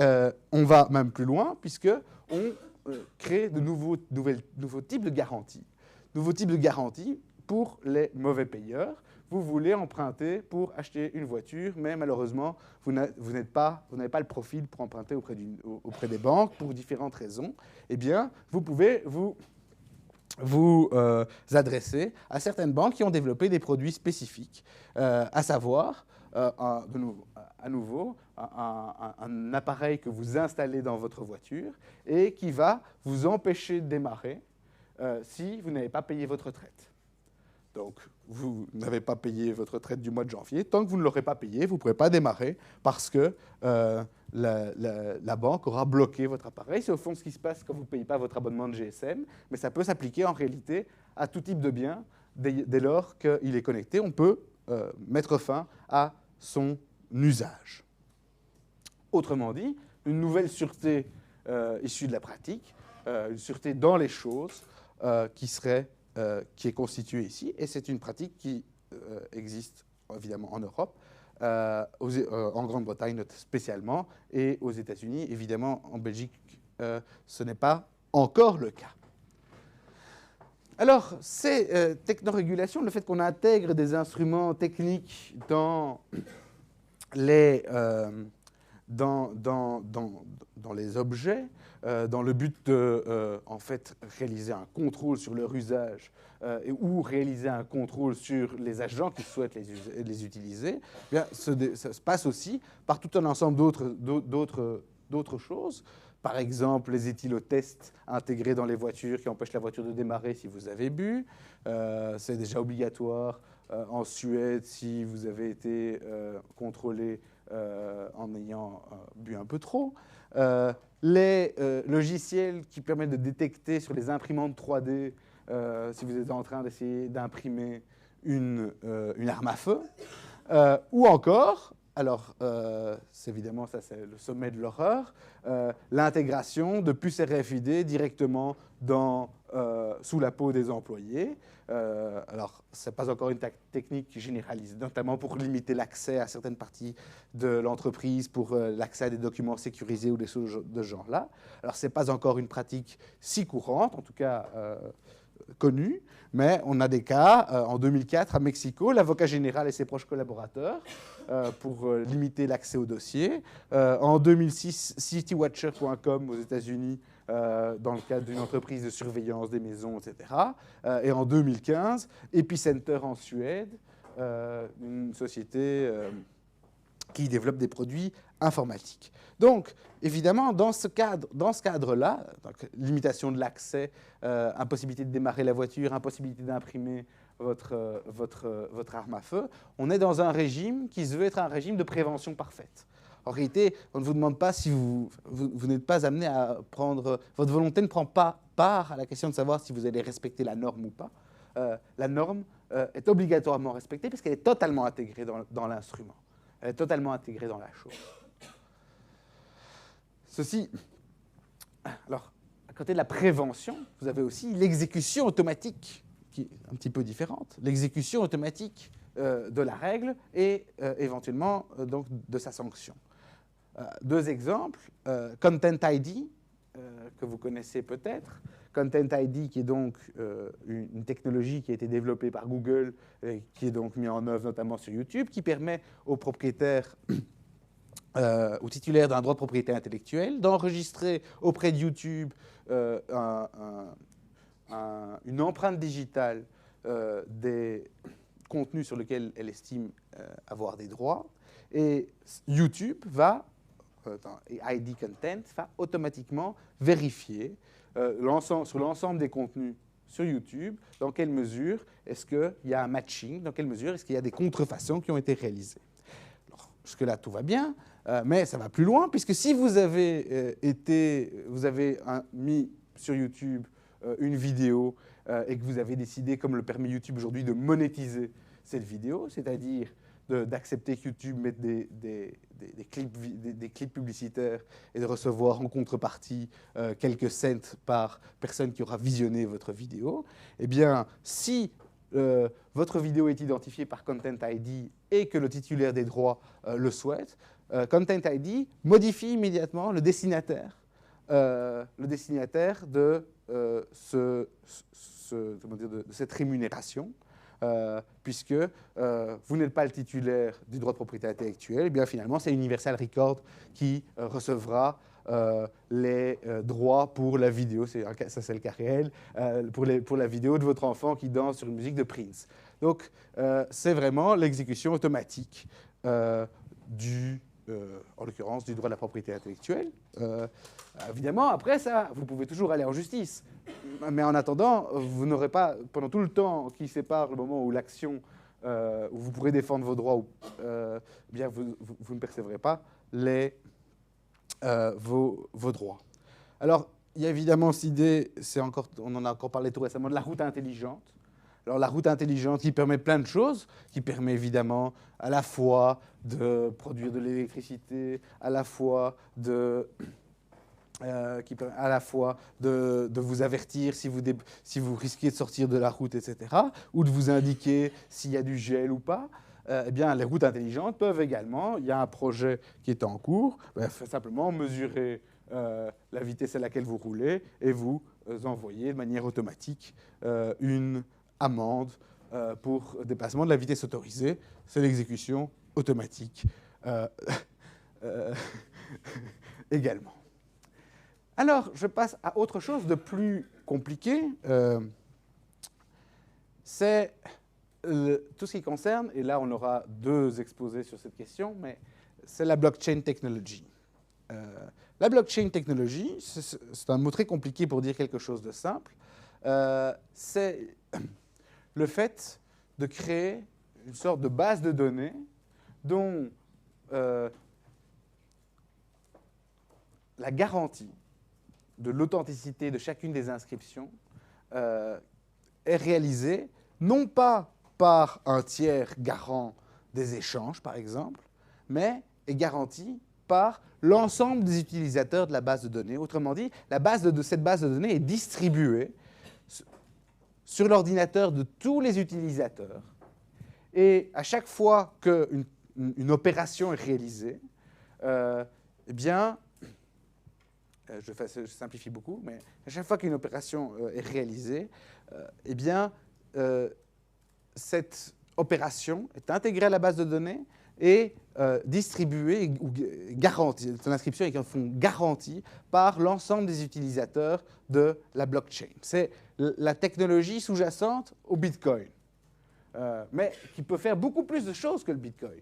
on va même plus loin, puisqu'on crée de nouveaux types de garanties. Nouveaux types de garanties pour les mauvais payeurs. Vous voulez emprunter pour acheter une voiture, mais malheureusement, vous n'avez pas le profil pour emprunter auprès des banques pour différentes raisons. Eh bien, vous pouvez vous adresser à certaines banques qui ont développé des produits spécifiques, à savoir, à nouveau, un appareil que vous installez dans votre voiture et qui va vous empêcher de démarrer si vous n'avez pas payé votre retraite. Donc, vous n'avez pas payé votre retraite du mois de janvier. Tant que vous ne l'aurez pas payé, vous ne pourrez pas démarrer parce que la banque aura bloqué votre appareil. C'est au fond ce qui se passe quand vous ne payez pas votre abonnement de GSM, mais ça peut s'appliquer en réalité à tout type de bien. Dès lors qu'il est connecté, on peut mettre fin à son usage. Autrement dit, une nouvelle sûreté issue de la pratique, une sûreté dans les choses qui est constituée ici, et c'est une pratique qui existe évidemment en Europe, en Grande-Bretagne spécialement, et aux États-Unis. Évidemment, en Belgique, ce n'est pas encore le cas. Alors, ces technorégulations, le fait qu'on intègre des instruments techniques dans les objets, dans le but de en fait, réaliser un contrôle sur leur usage ou réaliser un contrôle sur les agents qui souhaitent les utiliser, eh bien, ça se passe aussi par tout un ensemble d'autres choses. Par exemple, les éthylotests intégrés dans les voitures qui empêchent la voiture de démarrer si vous avez bu. C'est déjà obligatoire en Suède si vous avez été contrôlé en ayant bu un peu trop. Les logiciels qui permettent de détecter sur les imprimantes 3D si vous êtes en train d'essayer d'imprimer une arme à feu. Ou encore, alors évidemment ça c'est le sommet de l'horreur, l'intégration de puces RFID directement sous la peau des employés. Alors, ce n'est pas encore une technique qui généralise, notamment pour limiter l'accès à certaines parties de l'entreprise, pour l'accès à des documents sécurisés ou des choses de ce genre-là. Alors, ce n'est pas encore une pratique si courante, en tout cas connue, mais on a des cas. En 2004, à Mexico, l'avocat général et ses proches collaborateurs, pour limiter l'accès au dossier. En 2006, citywatcher.com aux États-Unis, dans le cadre d'une entreprise de surveillance des maisons, etc. Et en 2015, Epicenter en Suède, une société qui développe des produits informatiques. Donc, évidemment, dans ce cadre-là, limitation de l'accès, impossibilité de démarrer la voiture, impossibilité d'imprimer votre arme à feu, on est dans un régime qui se veut être un régime de prévention parfaite. En réalité, on ne vous demande pas si vous n'êtes pas amené à prendre... Votre volonté ne prend pas part à la question de savoir si vous allez respecter la norme ou pas. La norme est obligatoirement respectée parce qu'elle est totalement intégrée dans l'instrument. Elle est totalement intégrée dans la chose. Ceci... Alors, à côté de la prévention, vous avez aussi l'exécution automatique, qui est un petit peu différente. L'exécution automatique de la règle et éventuellement donc, de sa sanction. Deux exemples, Content ID, que vous connaissez peut-être. Content ID, qui est donc une technologie qui a été développée par Google, et qui est donc mise en œuvre notamment sur YouTube, qui permet aux propriétaires, aux titulaires d'un droit de propriété intellectuelle, d'enregistrer auprès de YouTube une empreinte digitale des contenus sur lesquels elle estime avoir des droits. Et YouTube et ID Content va automatiquement vérifier sur l'ensemble des contenus sur YouTube, dans quelle mesure est-ce qu'il y a un matching, dans quelle mesure est-ce qu'il y a des contrefaçons qui ont été réalisées. Alors, jusque-là, tout va bien, mais ça va plus loin, puisque si vous avez mis sur YouTube une vidéo et que vous avez décidé, comme le permet YouTube aujourd'hui, de monétiser cette vidéo, c'est-à-dire d'accepter que YouTube mette des clips publicitaires et de recevoir en contrepartie quelques cents par personne qui aura visionné votre vidéo, eh bien, si votre vidéo est identifiée par Content ID et que le titulaire des droits le souhaite, Content ID modifie immédiatement le destinataire de cette rémunération. Puisque vous n'êtes pas le titulaire du droit de propriété intellectuelle, et bien finalement c'est Universal Record qui recevra les droits pour la vidéo, ça c'est le cas réel, pour la vidéo de votre enfant qui danse sur une musique de Prince. Donc c'est vraiment l'exécution automatique en l'occurrence du droit de la propriété intellectuelle. Évidemment, après ça, vous pouvez toujours aller en justice. Mais en attendant, vous n'aurez pas, pendant tout le temps qui sépare le moment où l'action, où vous pourrez défendre vos droits, bien vous ne percevrez pas les vos droits. Alors, il y a évidemment cette idée, on en a encore parlé tout récemment, de la route intelligente. Alors, la route intelligente qui permet plein de choses, qui permet évidemment à la fois de produire de l'électricité, à la fois de vous avertir si vous risquez de sortir de la route, etc., ou de vous indiquer s'il y a du gel ou pas. Eh bien, les routes intelligentes peuvent également, il y a un projet qui est en cours, simplement mesurer la vitesse à laquelle vous roulez et vous envoyer de manière automatique une amende pour dépassement de la vitesse autorisée. C'est l'exécution automatique également. Alors, je passe à autre chose de plus compliqué. C'est tout ce qui concerne, et là on aura 2 exposés sur cette question, mais c'est la blockchain technology. La blockchain technology, c'est un mot très compliqué pour dire quelque chose de simple. C'est le fait de créer une sorte de base de données dont la garantie de l'authenticité de chacune des inscriptions est réalisée non pas par un tiers garant des échanges, par exemple, mais est garantie par l'ensemble des utilisateurs de la base de données. Autrement dit, cette base de données est distribuée sur l'ordinateur de tous les utilisateurs. Et à chaque fois qu'une opération est réalisée, eh bien, je simplifie beaucoup, mais à chaque fois qu'une opération est réalisée, eh bien, cette opération est intégrée à la base de données et distribuée ou garantie. Son inscription est garantie par l'ensemble des utilisateurs de la blockchain. C'est la technologie sous-jacente au Bitcoin, mais qui peut faire beaucoup plus de choses que le Bitcoin.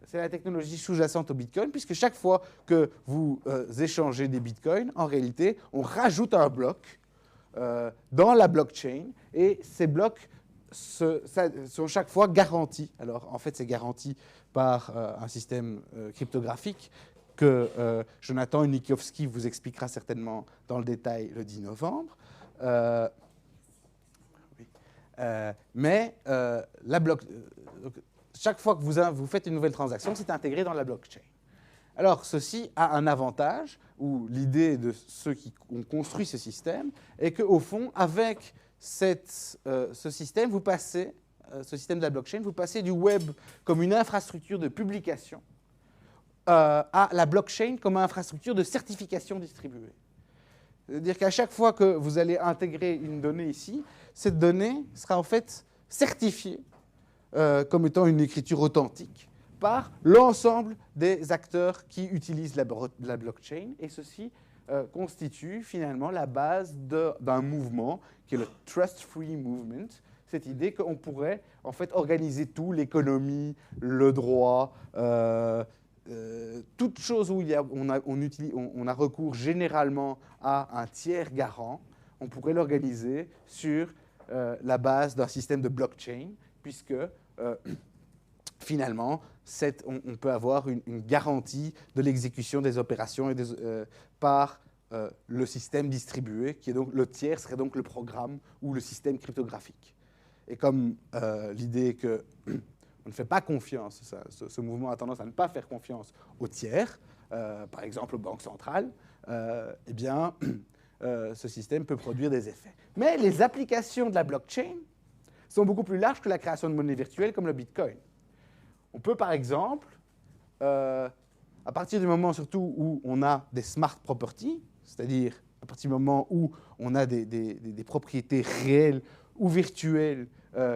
C'est la technologie sous-jacente au Bitcoin, puisque chaque fois que vous échangez des Bitcoins, en réalité, on rajoute un bloc dans la blockchain, et ces blocs sont chaque fois garantis. Alors, en fait, c'est garanti par un système cryptographique que Jonathan Unikowski vous expliquera certainement dans le détail le 10 novembre. Chaque fois que vous faites une nouvelle transaction, c'est intégré dans la blockchain. Alors, ceci a un avantage, ou l'idée de ceux qui ont construit ce système, est qu'au fond, avec ce système, ce système de la blockchain, vous passez du web comme une infrastructure de publication à la blockchain comme une infrastructure de certification distribuée. C'est-à-dire qu'à chaque fois que vous allez intégrer une donnée ici, cette donnée sera en fait certifiée comme étant une écriture authentique par l'ensemble des acteurs qui utilisent la blockchain, et ceci constitue finalement la base d'un mouvement qui est le Trust Free Movement, cette idée qu'on pourrait en fait organiser tout, l'économie, le droit, toute chose où on a recours généralement à un tiers garant, on pourrait l'organiser sur la base d'un système de blockchain, puisque finalement, on peut avoir une garantie de l'exécution des opérations par le système distribué, qui est donc le tiers serait donc le programme ou le système cryptographique. Et comme l'idée qu'on ne fait pas confiance, ce mouvement a tendance à ne pas faire confiance aux tiers, par exemple aux banques centrales, eh bien, ce système peut produire des effets. Mais les applications de la blockchain sont beaucoup plus larges que la création de monnaie virtuelle comme le Bitcoin. On peut, par exemple, à partir du moment surtout où on a des smart properties, c'est-à-dire à partir du moment où on a des propriétés réelles ou virtuelles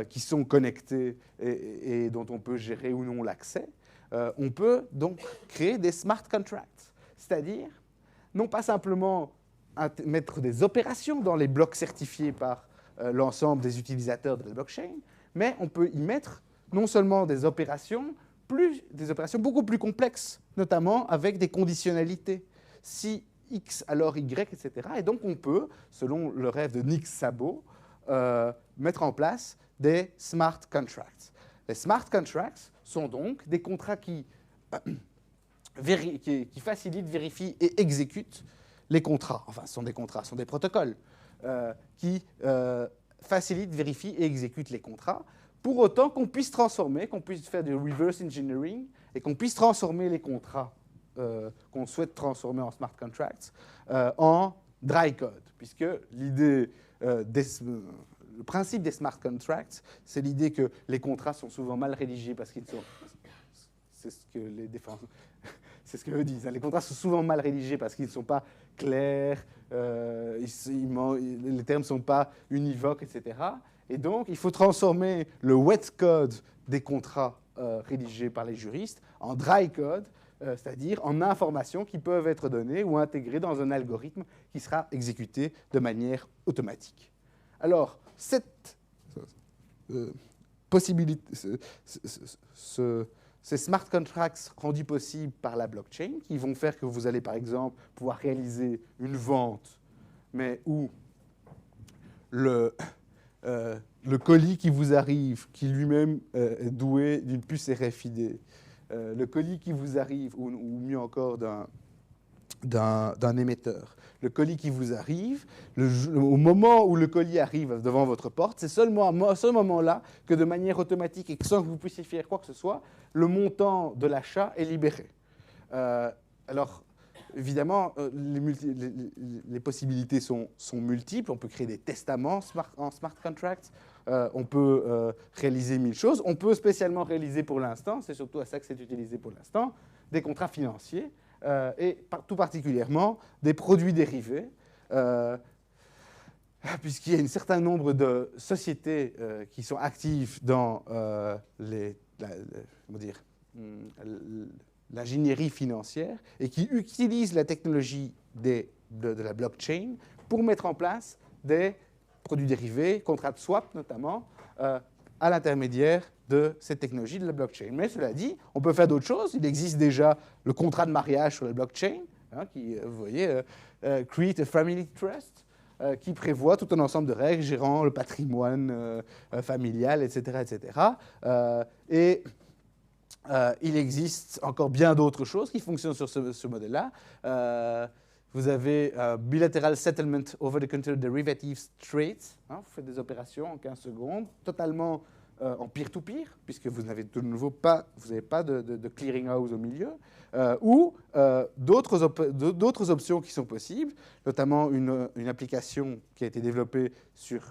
qui sont connectées et dont on peut gérer ou non l'accès, on peut donc créer des smart contracts, c'est-à-dire non pas simplement mettre des opérations dans les blocs certifiés par l'ensemble des utilisateurs de la blockchain, mais on peut y mettre non seulement des opérations beaucoup plus complexes, notamment avec des conditionnalités. Si X, alors Y, etc. Et donc on peut, selon le rêve de Nick Szabo, mettre en place des smart contracts. Les smart contracts sont donc des contrats qui qui facilite, vérifie et exécute les contrats. Enfin, ce sont des contrats, ce sont des protocoles qui facilitent, vérifient et exécutent les contrats, pour autant qu'on puisse transformer, qu'on puisse faire du reverse engineering et qu'on puisse transformer les contrats qu'on souhaite transformer en smart contracts en dry code, puisque l'idée le principe des smart contracts, c'est l'idée que les contrats sont souvent mal rédigés parce qu'ils sont... C'est ce que les défenseurs... C'est ce qu'eux disent. Les contrats sont souvent mal rédigés parce qu'ils ne sont pas clairs, les termes ne sont pas univoques, etc. Et donc, il faut transformer le wet code des contrats rédigés par les juristes en dry code, c'est-à-dire en informations qui peuvent être données ou intégrées dans un algorithme qui sera exécuté de manière automatique. Alors, cette possibilité, ces smart contracts rendus possibles par la blockchain, qui vont faire que vous allez, par exemple, pouvoir réaliser une vente, mais où le colis qui vous arrive, qui lui-même est doué d'une puce RFID, le colis qui vous arrive, ou mieux encore d'un émetteur, le colis qui vous arrive, au moment où le colis arrive devant votre porte, c'est seulement à ce moment-là que de manière automatique et sans que vous puissiez faire quoi que ce soit, le montant de l'achat est libéré. Alors, évidemment, les possibilités sont multiples. On peut créer des testaments en smart contracts. On peut réaliser 1000 choses. On peut spécialement réaliser pour l'instant, c'est surtout à ça que c'est utilisé pour l'instant, des contrats financiers et tout particulièrement des produits dérivés, puisqu'il y a un certain nombre de sociétés qui sont actives dans l'ingénierie financière et qui utilisent la technologie de la blockchain pour mettre en place des produits dérivés, contrats de swap notamment, à l'intermédiaire de cette technologie de la blockchain. Mais cela dit, on peut faire d'autres choses. Il existe déjà le contrat de mariage sur la blockchain, qui, vous voyez, Create a Family Trust, qui prévoit tout un ensemble de règles gérant le patrimoine familial, etc. etc. Et il existe encore bien d'autres choses qui fonctionnent sur ce modèle-là. Vous avez Bilateral Settlement Over-the-Counter Derivatives Trades. Vous faites des opérations en 15 secondes, totalement en peer-to-peer, puisque vous n'avez de nouveau pas, vous n'avez pas de clearing house au milieu, ou d'autres options qui sont possibles, notamment une application qui a été développée sur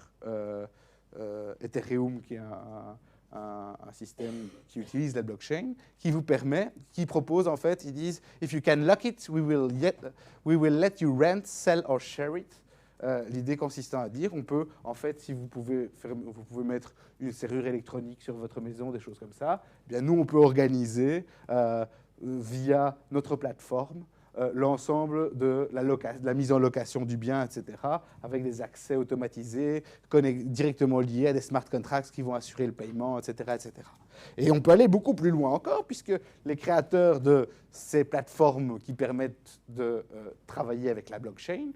Ethereum, qui est un système qui utilise la blockchain, qui vous permet, qui propose en fait, ils disent « If you can lock it, we will let you rent, sell or share it ». L'idée consistant à dire, on peut, en fait, si vous pouvez mettre une serrure électronique sur votre maison, des choses comme ça, eh bien, nous, on peut organiser via notre plateforme l'ensemble de la mise en location du bien, etc., avec des accès automatisés, directement liés à des smart contracts qui vont assurer le paiement, etc., etc. Et on peut aller beaucoup plus loin encore, puisque les créateurs de ces plateformes qui permettent de travailler avec la blockchain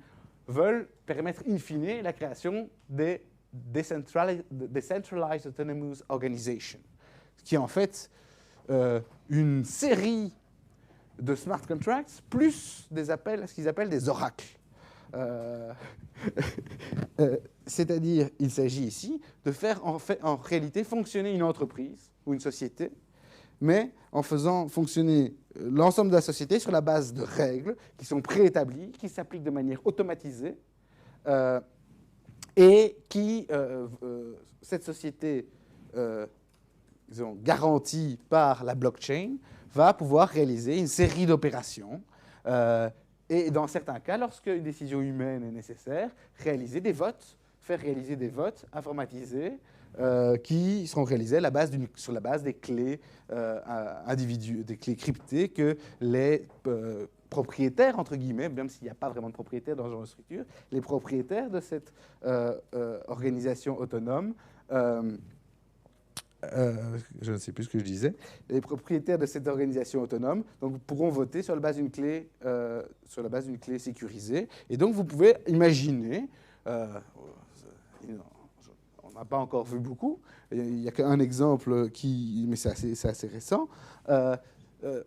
veulent permettre in fine la création des Decentralized Autonomous Organization, qui est en fait une série de smart contracts plus ce qu'ils appellent des oracles. C'est-à-dire, il s'agit ici de faire en réalité fonctionner une entreprise ou une société, mais en faisant fonctionner l'ensemble de la société sur la base de règles qui sont préétablies, qui s'appliquent de manière automatisée, et qui, cette société garantie par la blockchain, va pouvoir réaliser une série d'opérations et dans certains cas, lorsque une décision humaine est nécessaire, faire réaliser des votes informatisés qui seront réalisés sur la base des clés des clés cryptées que les propriétaires, entre guillemets, même s'il n'y a pas vraiment de propriétaires dans ce genre de structure, les propriétaires de cette organisation autonome je ne sais plus ce que je disais. Les propriétaires de cette organisation autonome pourront voter sur la base d'une clé, sécurisée. Et donc, vous pouvez imaginer, on n'a pas encore vu beaucoup, il n'y a qu'un exemple, mais c'est assez récent,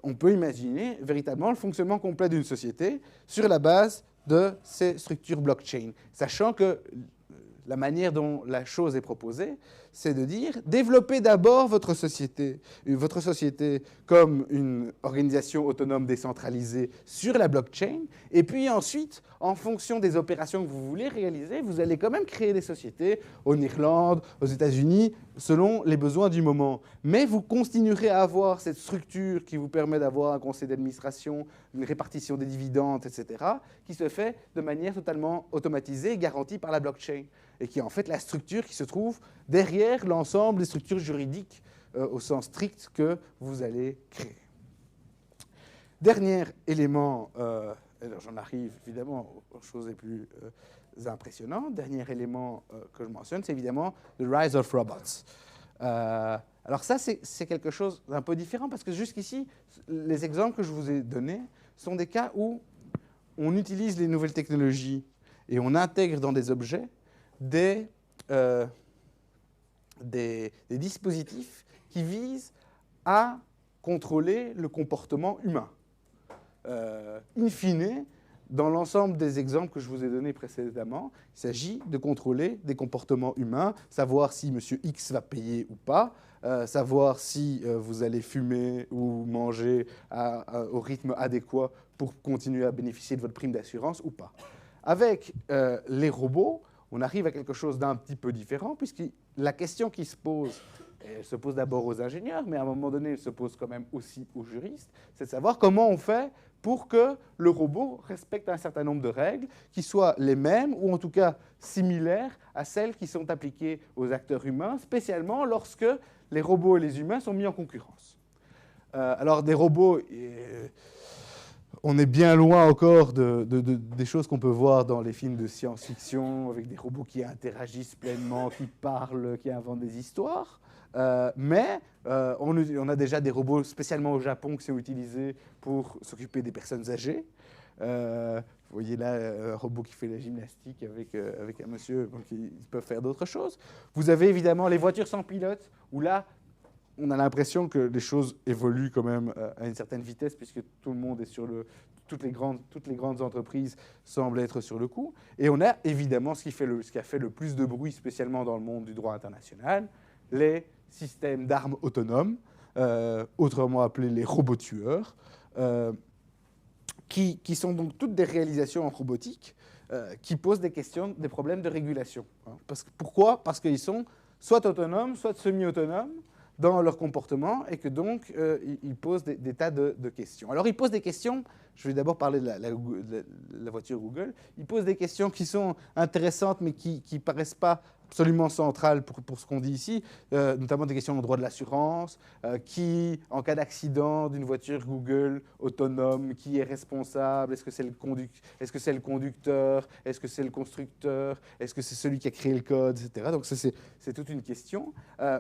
on peut imaginer véritablement le fonctionnement complet d'une société sur la base de ces structures blockchain, sachant que la manière dont la chose est proposée, c'est de dire développez d'abord votre société comme une organisation autonome décentralisée sur la blockchain, et puis ensuite, en fonction des opérations que vous voulez réaliser, vous allez quand même créer des sociétés en Irlande, aux États-Unis, selon les besoins du moment. Mais vous continuerez à avoir cette structure qui vous permet d'avoir un conseil d'administration, une répartition des dividendes, etc., qui se fait de manière totalement automatisée et garantie par la blockchain, et qui est en fait la structure qui se trouve derrière l'ensemble des structures juridiques au sens strict que vous allez créer. Dernier élément, alors j'en arrive évidemment aux choses les plus impressionnantes, dernier élément que je mentionne, c'est évidemment The Rise of Robots. Alors ça, c'est quelque chose d'un peu différent, parce que jusqu'ici, les exemples que je vous ai donnés sont des cas où on utilise les nouvelles technologies et on intègre dans des objets des dispositifs qui visent à contrôler le comportement humain. In fine, dans l'ensemble des exemples que je vous ai donnés précédemment, il s'agit de contrôler des comportements humains, savoir si M. X va payer ou pas, savoir si vous allez fumer ou manger au rythme adéquat pour continuer à bénéficier de votre prime d'assurance ou pas. Avec les robots, on arrive à quelque chose d'un petit peu différent, puisque la question qui se pose, elle se pose d'abord aux ingénieurs, mais à un moment donné, elle se pose quand même aussi aux juristes, c'est de savoir comment on fait pour que le robot respecte un certain nombre de règles qui soient les mêmes, ou en tout cas similaires à celles qui sont appliquées aux acteurs humains, spécialement lorsque les robots et les humains sont mis en concurrence. Alors des robots... on est bien loin encore des choses qu'on peut voir dans les films de science-fiction, avec des robots qui interagissent pleinement, qui parlent, qui inventent des histoires. Mais on a déjà des robots spécialement au Japon qui sont utilisés pour s'occuper des personnes âgées. Vous voyez là un robot qui fait la gymnastique avec un monsieur, donc ils peuvent faire d'autres choses. Vous avez évidemment les voitures sans pilote, où là, on a l'impression que les choses évoluent quand même à une certaine vitesse, puisque tout le monde est sur toutes les grandes entreprises semblent être sur le coup. Et on a évidemment ce qui a fait le plus de bruit, spécialement dans le monde du droit international, les systèmes d'armes autonomes, autrement appelés les robots tueurs, qui sont donc toutes des réalisations en robotique qui posent des problèmes de régulation. Pourquoi ? Parce qu'ils sont soit autonomes, soit semi-autonomes dans leur comportement, et que donc ils posent des tas de questions. Alors ils posent des questions, je vais d'abord parler de la voiture Google, ils posent des questions qui sont intéressantes mais qui ne paraissent pas absolument centrales pour ce qu'on dit ici, notamment des questions en droit de l'assurance, qui, en cas d'accident d'une voiture Google autonome, qui est responsable? Est-ce que c'est le conducteur? Est-ce que c'est le constructeur? Est-ce que c'est celui qui a créé le code, etc. Donc ça, c'est toute une question,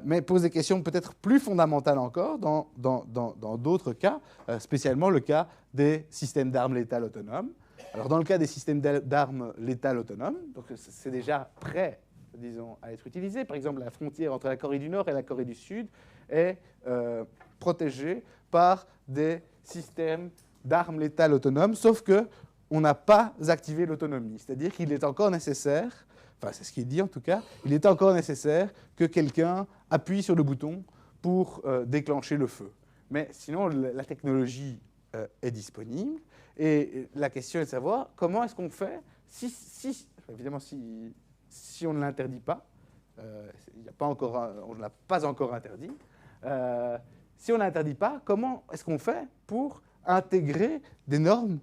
mais pose des questions peut-être plus fondamentales encore dans d'autres cas, spécialement le cas des systèmes d'armes létales autonomes. Alors dans le cas des systèmes d'armes létales autonomes, donc c'est déjà prêt, disons, à être utilisé. Par exemple, la frontière entre la Corée du Nord et la Corée du Sud est protégée par des systèmes d'armes létales autonomes, sauf qu'on n'a pas activé l'autonomie. C'est-à-dire qu'il est encore nécessaire, enfin c'est ce qui est dit en tout cas, il est encore nécessaire que quelqu'un appuie sur le bouton pour déclencher le feu. Mais sinon, la technologie est disponible, et la question est de savoir comment est-ce qu'on fait évidemment, si on ne l'interdit pas, on ne l'a pas encore interdit, si on ne l'interdit pas, comment est-ce qu'on fait pour intégrer des normes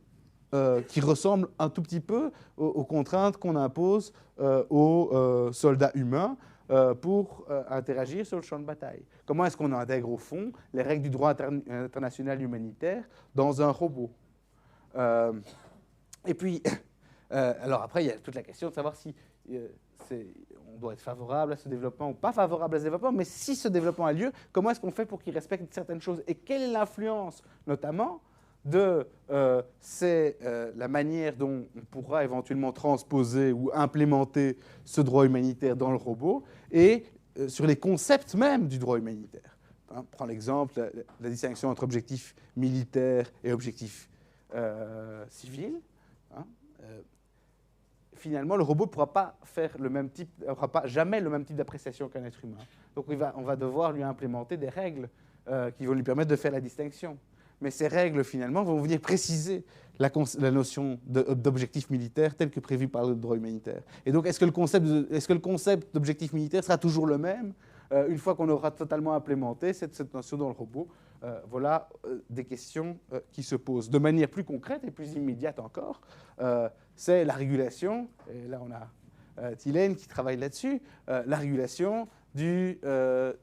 qui ressemblent un tout petit peu aux contraintes qu'on impose aux soldats humains pour interagir sur le champ de bataille? Comment est-ce qu'on intègre au fond les règles du droit international humanitaire dans un robot? Et puis, alors après, il y a toute la question de savoir si on doit être favorable à ce développement ou pas favorable à ce développement, mais si ce développement a lieu, comment est-ce qu'on fait pour qu'il respecte certaines choses? Et quelle est l'influence, notamment, de la manière dont on pourra éventuellement transposer ou implémenter ce droit humanitaire dans le robot, et sur les concepts même du droit humanitaire? prend l'exemple, la distinction entre objectifs militaires et objectifs civils. Hein, finalement, le robot ne pourra pas faire le même type, n'aura pas jamais le même type d'appréciation qu'un être humain. Donc on va devoir lui implémenter des règles qui vont lui permettre de faire la distinction. Mais ces règles, finalement, vont venir préciser la notion d'objectif militaire tel que prévu par le droit humanitaire. Et donc, est-ce que le concept d'objectif militaire sera toujours le même une fois qu'on aura totalement implémenté cette notion dans le robot? Voilà des questions qui se posent. De manière plus concrète et plus immédiate encore, c'est la régulation, et là on a Thilène qui travaille là-dessus, la régulation du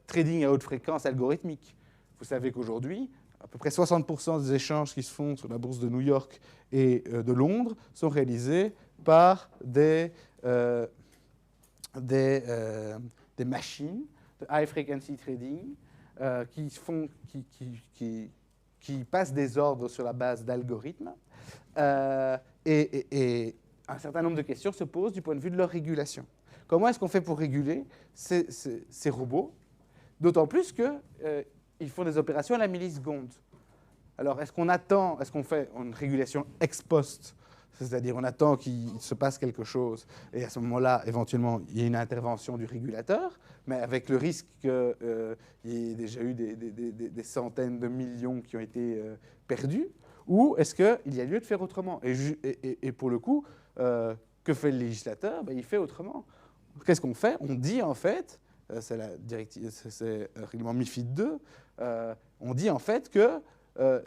trading à haute fréquence algorithmique. Vous savez qu'aujourd'hui, à peu près 60% des échanges qui se font sur la bourse de New York et de Londres sont réalisés par des machines de high frequency trading qui passent des ordres sur la base d'algorithmes. Et un certain nombre de questions se posent du point de vue de leur régulation. Comment est-ce qu'on fait pour réguler ces robots? D'autant plus qu'ils font des opérations à la milliseconde. Alors, est-ce qu'on fait une régulation ex post, c'est-à-dire on attend qu'il se passe quelque chose, et à ce moment-là, éventuellement, il y a une intervention du régulateur, mais avec le risque qu'il y ait déjà eu des centaines de millions qui ont été perdus, ou est-ce qu'il y a lieu de faire autrement? Et pour le coup, que fait le législateur? Il fait autrement. Qu'est-ce qu'on fait? On dit en fait, c'est le règlement MiFID 2, on dit en fait que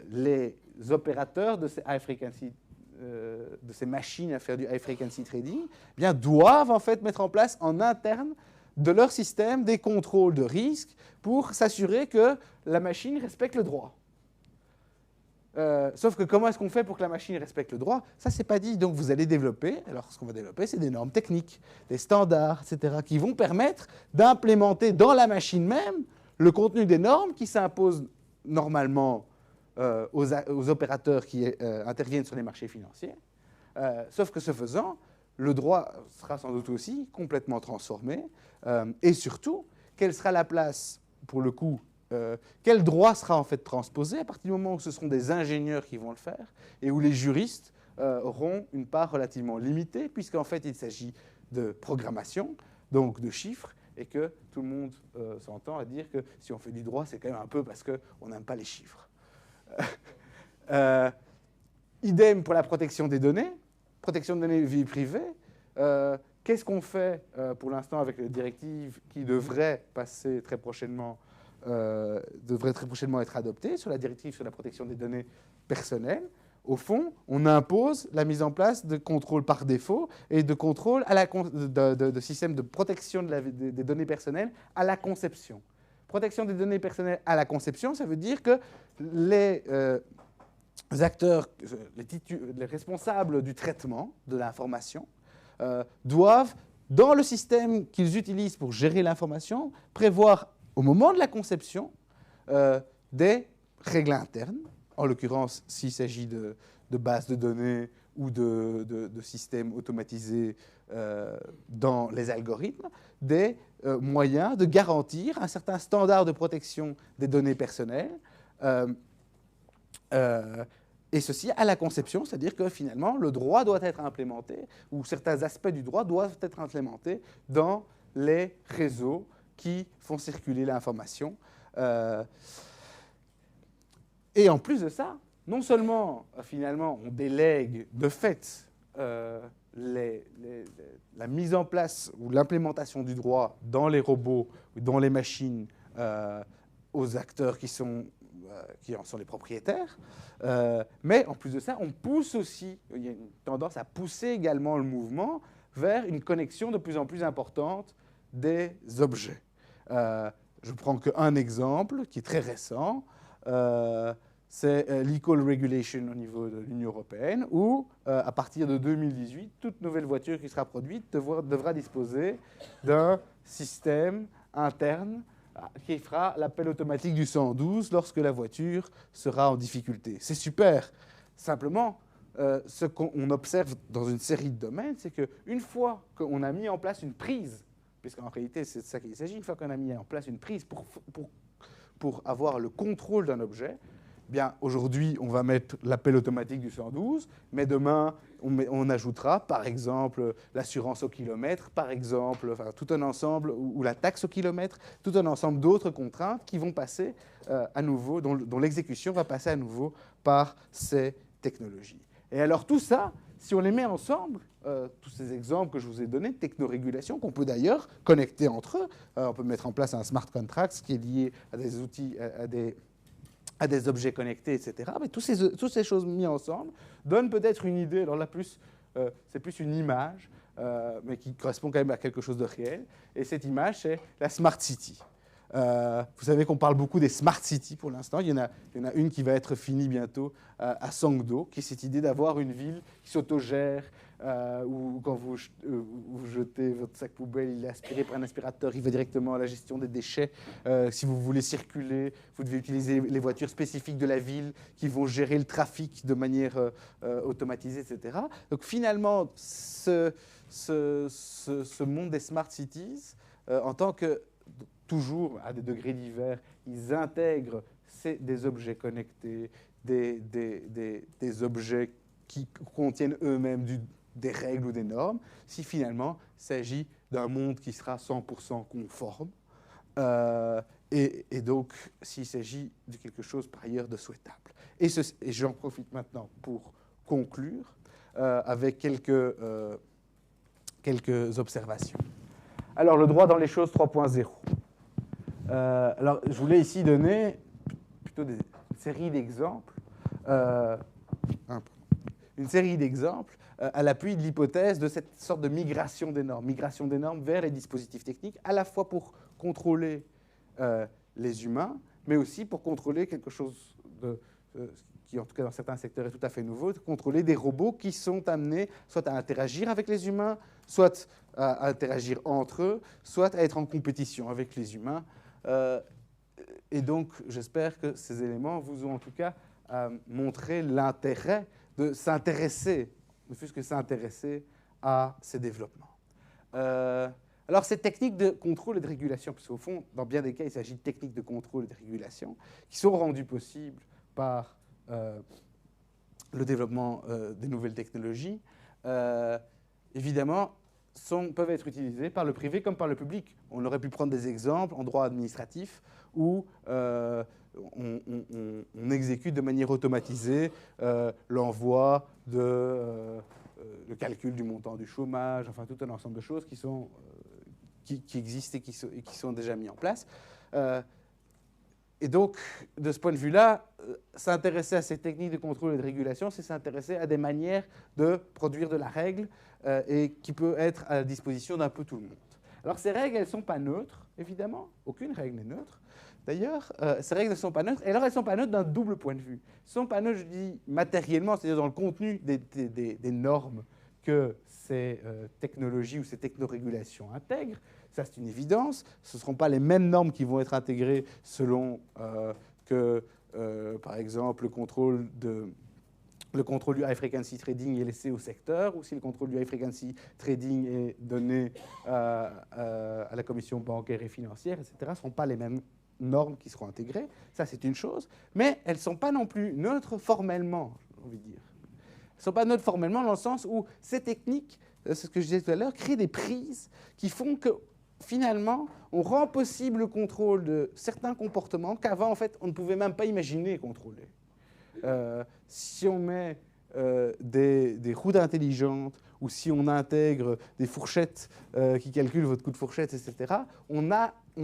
les opérateurs de ces high frequency, de ces machines à faire du high frequency trading, doivent en fait mettre en place en interne de leur système des contrôles de risque pour s'assurer que la machine respecte le droit. Sauf que comment est-ce qu'on fait pour que la machine respecte le droit? Ça, c'est pas dit. Donc, vous allez développer, alors ce qu'on va développer, c'est des normes techniques, des standards, etc., qui vont permettre d'implémenter dans la machine même le contenu des normes qui s'imposent normalement aux opérateurs qui interviennent sur les marchés financiers. Sauf que ce faisant, le droit sera sans doute aussi complètement transformé. Et surtout, quelle sera la place, pour le coup, quel droit sera en fait transposé à partir du moment où ce seront des ingénieurs qui vont le faire et où les juristes auront une part relativement limitée, puisqu'en fait il s'agit de programmation, donc de chiffres, et que tout le monde s'entend à dire que si on fait du droit, c'est quand même un peu parce qu'on n'aime pas les chiffres. Idem pour la protection des données vie privée. Qu'est-ce qu'on fait pour l'instant avec les directives qui devraient passer très prochainement, devraient très prochainement être adoptées sur la directive sur la protection des données personnelles? Au fond, on impose la mise en place de contrôles par défaut et de contrôles de systèmes de protection des données personnelles à la conception. Protection des données personnelles à la conception, ça veut dire que les acteurs, les responsables du traitement de l'information doivent, dans le système qu'ils utilisent pour gérer l'information, prévoir au moment de la conception des règles internes. En l'occurrence, s'il s'agit de bases de données ou de systèmes automatisés dans les algorithmes, des moyens de garantir un certain standard de protection des données personnelles, et ceci à la conception, c'est-à-dire que finalement, le droit doit être implémenté, ou certains aspects du droit doivent être implémentés dans les réseaux qui font circuler l'information. Et en plus de ça, non seulement, finalement, on délègue de fait la mise en place ou l'implémentation du droit dans les robots ou dans les machines aux acteurs qui en sont les propriétaires, mais en plus de ça, on pousse aussi, il y a une tendance à pousser également le mouvement vers une connexion de plus en plus importante des objets. Je prends qu'un exemple qui est très récent, c'est l'e-call regulation au niveau de l'Union européenne, où, à partir de 2018, toute nouvelle voiture qui sera produite devra disposer d'un système interne qui fera l'appel automatique du 112 lorsque la voiture sera en difficulté. C'est super. Simplement, ce qu'on observe dans une série de domaines, c'est qu'une fois qu'on a mis en place une prise, puisqu'en réalité c'est de ça qu'il s'agit, une fois qu'on a mis en place une prise pour pour avoir le contrôle d'un objet, bien, aujourd'hui, on va mettre l'appel automatique du 112, mais demain, on ajoutera, par exemple, l'assurance au kilomètre, par exemple, enfin, tout un ensemble, ou la taxe au kilomètre, tout un ensemble d'autres contraintes qui vont passer à nouveau, dont l'exécution va passer à nouveau par ces technologies. Et alors tout ça, si on les met ensemble, tous ces exemples que je vous ai donnés de technorégulation, qu'on peut d'ailleurs connecter entre eux, on peut mettre en place un smart contract qui est lié à des outils, à des objets connectés, etc. Mais toutes ces choses mises ensemble donnent peut-être une idée. Alors là, c'est plus une image, mais qui correspond quand même à quelque chose de réel. Et cette image, c'est la Smart City. Vous savez qu'on parle beaucoup des Smart Cities pour l'instant. Il y en a une qui va être finie bientôt à Sangdo, qui est cette idée d'avoir une ville qui s'autogère, où quand vous jetez votre sac poubelle, il est aspiré par un aspirateur, il va directement à la gestion des déchets. Si vous voulez circuler, vous devez utiliser les voitures spécifiques de la ville qui vont gérer le trafic de manière automatisée, etc. Donc finalement, ce monde des Smart Cities, en tant que toujours à des degrés divers, ils intègrent des objets connectés, des objets qui contiennent eux-mêmes des règles ou des normes, si finalement il s'agit d'un monde qui sera 100% conforme, et donc s'il s'agit de quelque chose par ailleurs de souhaitable. Et j'en profite maintenant pour conclure avec quelques observations. Alors, le droit dans les choses 3.0. Alors, je voulais ici donner plutôt une série d'exemples, à l'appui de l'hypothèse de cette sorte de migration des normes vers les dispositifs techniques, à la fois pour contrôler les humains, mais aussi pour contrôler quelque chose qui, en tout cas dans certains secteurs, est tout à fait nouveau, de contrôler des robots qui sont amenés soit à interagir avec les humains, soit à interagir entre eux, soit à être en compétition avec les humains. Et donc, j'espère que ces éléments vous ont en tout cas montré l'intérêt de s'intéresser, ne fût-ce que s'intéresser à ces développements. Alors, ces techniques de contrôle et de régulation, parce qu'au fond, dans bien des cas, il s'agit de techniques de contrôle et de régulation qui sont rendues possibles par le développement des nouvelles technologies, évidemment, peuvent être utilisées par le privé comme par le public. On aurait pu prendre des exemples en droit administratif où on exécute de manière automatisée l'envoi le calcul du montant du chômage, enfin tout un ensemble de choses qui existent et qui sont déjà mis en place. Et donc, de ce point de vue-là, s'intéresser à ces techniques de contrôle et de régulation, c'est s'intéresser à des manières de produire de la règle et qui peut être à la disposition d'un peu tout le monde. Alors, ces règles, elles ne sont pas neutres, évidemment. Aucune règle n'est neutre. D'ailleurs, ces règles ne sont pas neutres. Et alors, elles ne sont pas neutres d'un double point de vue. Elles ne sont pas neutres, je dis, matériellement, c'est-à-dire dans le contenu des normes que ces technologies ou ces technorégulations intègrent. Ça, c'est une évidence. Ce ne seront pas les mêmes normes qui vont être intégrées selon par exemple, le contrôle du high frequency trading est laissé au secteur, ou si le contrôle du high frequency trading est donné à la commission bancaire et financière, etc., ne seront pas les mêmes normes qui seront intégrées. Ça, c'est une chose. Mais elles ne sont pas non plus neutres formellement, j'ai envie de dire. Elles ne sont pas neutres formellement dans le sens où ces techniques, c'est ce que je disais tout à l'heure, créent des prises qui font que finalement, on rend possible le contrôle de certains comportements qu'avant, en fait, on ne pouvait même pas imaginer contrôler. Si on met des roues intelligentes ou si on intègre des fourchettes qui calculent votre coup de fourchette, etc., on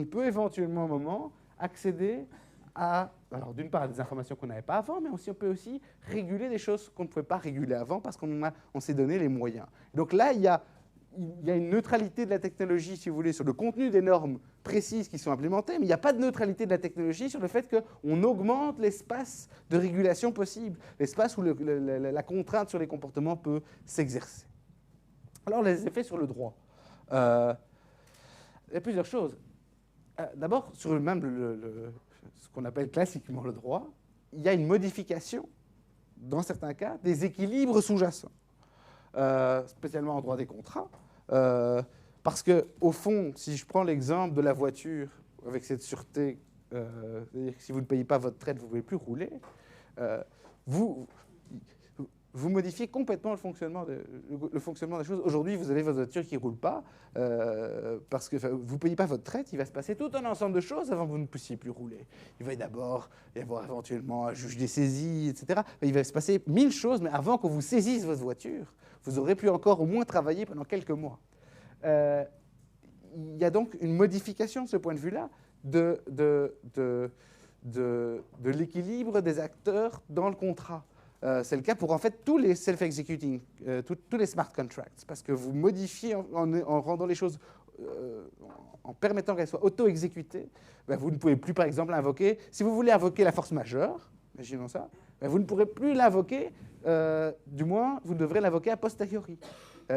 peut éventuellement, à un moment, accéder à, alors d'une part, à des informations qu'on n'avait pas avant, mais aussi on peut aussi réguler des choses qu'on ne pouvait pas réguler avant parce qu'on s'est donné les moyens. Donc là, il y a une neutralité de la technologie, si vous voulez, sur le contenu des normes précises qui sont implémentées, mais il n'y a pas de neutralité de la technologie sur le fait qu'on augmente l'espace de régulation possible, l'espace où la contrainte sur les comportements peut s'exercer. Alors, les effets sur le droit. Il y a plusieurs choses. D'abord, sur ce qu'on appelle classiquement le droit, il y a une modification, dans certains cas, des équilibres sous-jacents. Spécialement en droit des contrats, parce qu'au fond, si je prends l'exemple de la voiture avec cette sûreté c'est-à-dire que si vous ne payez pas votre traite, vous ne pouvez plus rouler, vous modifiez complètement le fonctionnement des choses. Aujourd'hui, vous avez votre voiture qui ne roule pas parce que vous ne payez pas votre traite. Il va se passer tout un ensemble de choses avant que vous ne puissiez plus rouler. Il va d'abord y avoir éventuellement un juge des saisies, etc. Il va se passer 1000 choses, mais avant qu'on vous saisisse votre voiture, vous aurez pu encore au moins travailler pendant quelques mois. Il y a donc une modification de ce point de vue-là de l'équilibre des acteurs dans le contrat. C'est le cas pour en fait tous les self-executing, tous les smart contracts, parce que vous modifiez en rendant les choses, en permettant qu'elles soient auto-exécutées, ben vous ne pouvez plus par exemple invoquer, si vous voulez invoquer la force majeure, imaginons ça, ben vous ne pourrez plus l'invoquer, du moins vous devrez l'invoquer a posteriori,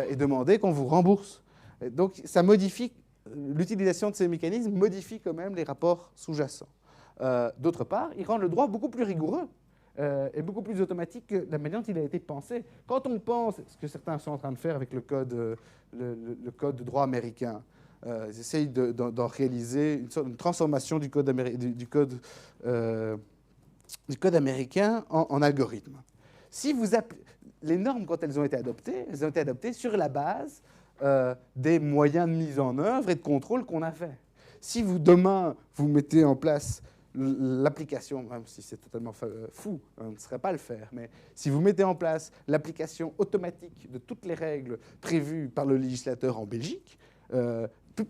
et demander qu'on vous rembourse. Et donc ça modifie, l'utilisation de ces mécanismes modifie quand même les rapports sous-jacents. D'autre part, il rend le droit beaucoup plus rigoureux. Est beaucoup plus automatique que la manière dont il a été pensé. Quand on pense, ce que certains sont en train de faire avec le code de droit américain, ils essayent d'en réaliser une transformation du code américain en algorithme. Si vous les normes, quand elles ont été adoptées sur la base des moyens de mise en œuvre et de contrôle qu'on a fait. Si demain, vous mettez en place l'application, même si c'est totalement fou, on ne saurait pas le faire, mais si vous mettez en place l'application automatique de toutes les règles prévues par le législateur en Belgique, plus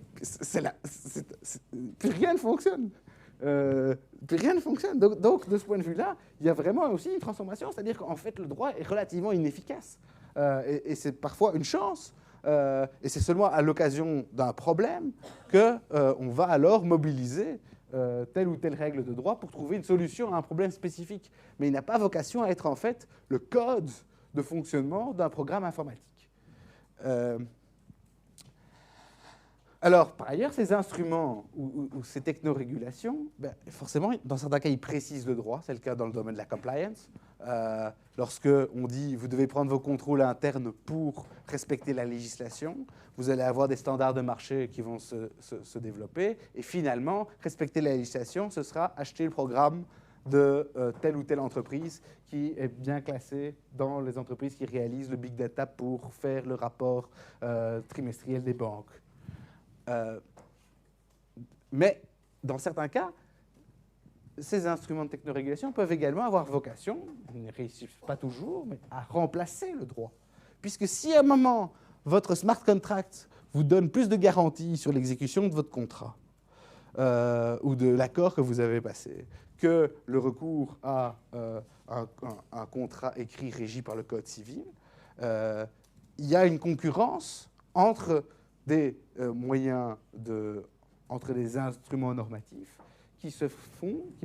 rien ne fonctionne. Plus rien ne fonctionne. Donc, de ce point de vue-là, il y a vraiment aussi une transformation, c'est-à-dire qu'en fait, le droit est relativement inefficace. Et c'est parfois une chance. Et c'est seulement à l'occasion d'un problème qu'on va alors mobiliser telle ou telle règle de droit pour trouver une solution à un problème spécifique. Mais il n'a pas vocation à être en fait le code de fonctionnement d'un programme informatique. Alors, par ailleurs, ces instruments ou ces technorégulations, ben, forcément, dans certains cas, ils précisent le droit. C'est le cas dans le domaine de la compliance. Lorsque on dit vous devez prendre vos contrôles internes pour respecter la législation, vous allez avoir des standards de marché qui vont se développer. Et finalement, respecter la législation, ce sera acheter le programme de telle ou telle entreprise qui est bien classée dans les entreprises qui réalisent le big data pour faire le rapport trimestriel des banques. Mais dans certains cas, ces instruments de technorégulation peuvent également avoir vocation, ils ne réussissent pas toujours, mais à remplacer le droit. Puisque si à un moment, votre smart contract vous donne plus de garanties sur l'exécution de votre contrat ou de l'accord que vous avez passé, que le recours à un contrat écrit régi par le Code civil, il y a une concurrence entre des moyens entre des instruments normatifs qui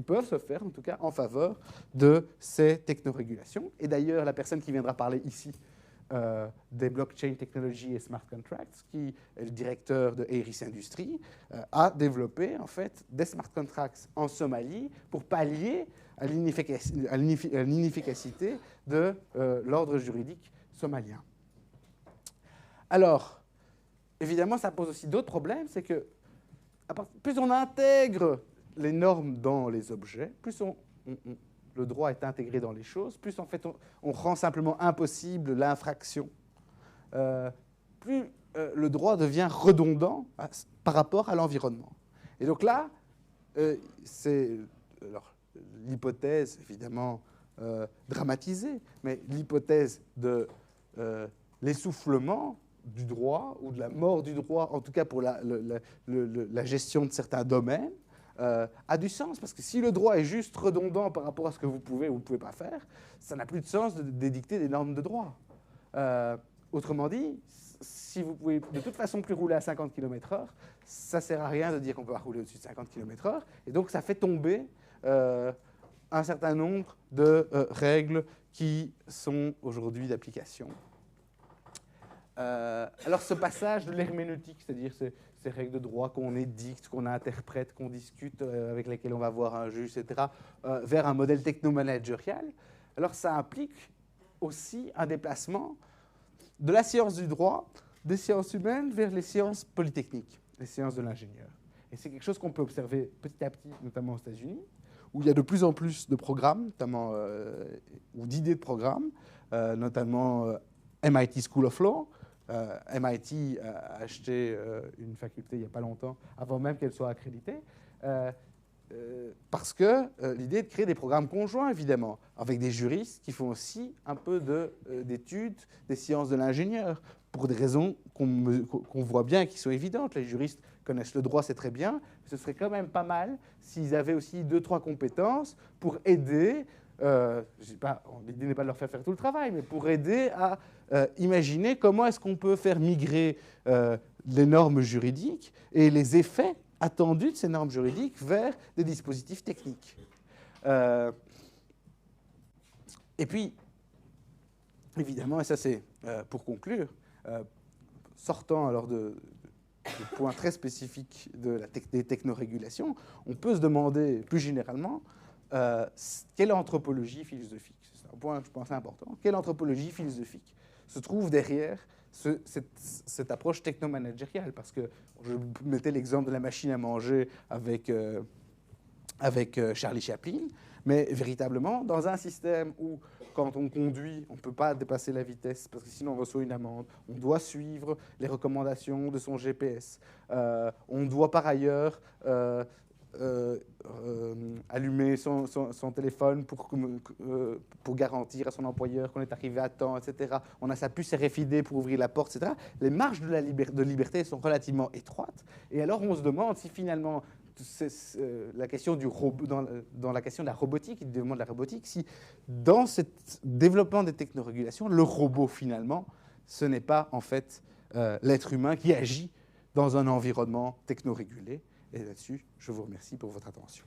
peuvent se faire, en tout cas, en faveur de ces technorégulations. Et d'ailleurs, la personne qui viendra parler ici des blockchain technologies et smart contracts, qui est le directeur de Eris Industries, a développé, en fait, des smart contracts en Somalie pour pallier à l'inefficacité de l'ordre juridique somalien. Alors, évidemment, ça pose aussi d'autres problèmes, c'est que plus on intègre les normes dans les objets, plus le droit est intégré dans les choses, plus en fait on rend simplement impossible l'infraction, plus le droit devient redondant par rapport à l'environnement. Et donc là, c'est l'hypothèse évidemment dramatisée, mais l'hypothèse de l'essoufflement du droit, ou de la mort du droit, en tout cas pour la gestion de certains domaines, a du sens. Parce que si le droit est juste redondant par rapport à ce que vous pouvez ou vous ne pouvez pas faire, ça n'a plus de sens d'édicter des normes de droit. Autrement dit, si vous pouvez de toute façon plus rouler à 50 km/h, ça ne sert à rien de dire qu'on peut pas rouler au-dessus de 50 km/h. Et donc ça fait tomber un certain nombre de règles qui sont aujourd'hui d'application. Alors ce passage de l'herméneutique, c'est-à-dire ces règles de droit qu'on édicte, qu'on interprète, qu'on discute, avec lesquelles on va voir un juge, etc., vers un modèle technomanagérial, alors ça implique aussi un déplacement de la science du droit, des sciences humaines vers les sciences polytechniques, les sciences de l'ingénieur. Et c'est quelque chose qu'on peut observer petit à petit, notamment aux États-Unis, où il y a de plus en plus de programmes, notamment, ou d'idées de programmes, notamment MIT School of Law. MIT a acheté une faculté il n'y a pas longtemps, avant même qu'elle soit accréditée, parce que l'idée est de créer des programmes conjoints, évidemment, avec des juristes qui font aussi un peu d'études des sciences de l'ingénieur, pour des raisons qu'on voit bien et qui sont évidentes. Les juristes connaissent le droit, c'est très bien, mais ce serait quand même pas mal s'ils avaient aussi 2-3 compétences pour aider, l'idée n'est pas de leur faire tout le travail, mais pour aider à imaginer comment est-ce qu'on peut faire migrer les normes juridiques et les effets attendus de ces normes juridiques vers des dispositifs techniques. Et puis, évidemment, et ça c'est pour conclure, sortant alors de points très spécifiques des technorégulations, on peut se demander plus généralement quelle anthropologie philosophique, c'est un point je pense important, quelle anthropologie philosophique se trouve derrière cette approche technomanagériale, parce que je mettais l'exemple de la machine à manger avec Charlie Chaplin, mais véritablement, dans un système où, quand on conduit, on ne peut pas dépasser la vitesse, parce que sinon on reçoit une amende, on doit suivre les recommandations de son GPS, on doit par ailleurs allumer son téléphone pour garantir à son employeur qu'on est arrivé à temps, etc. On a sa puce RFID pour ouvrir la porte, etc. Les marges de liberté sont relativement étroites. Et alors on se demande si finalement la question du robot, dans la question de la robotique, du développement de la robotique, si dans ce développement des technorégulations, le robot finalement, ce n'est pas en fait l'être humain qui agit dans un environnement technorégulé. Et là-dessus, je vous remercie pour votre attention.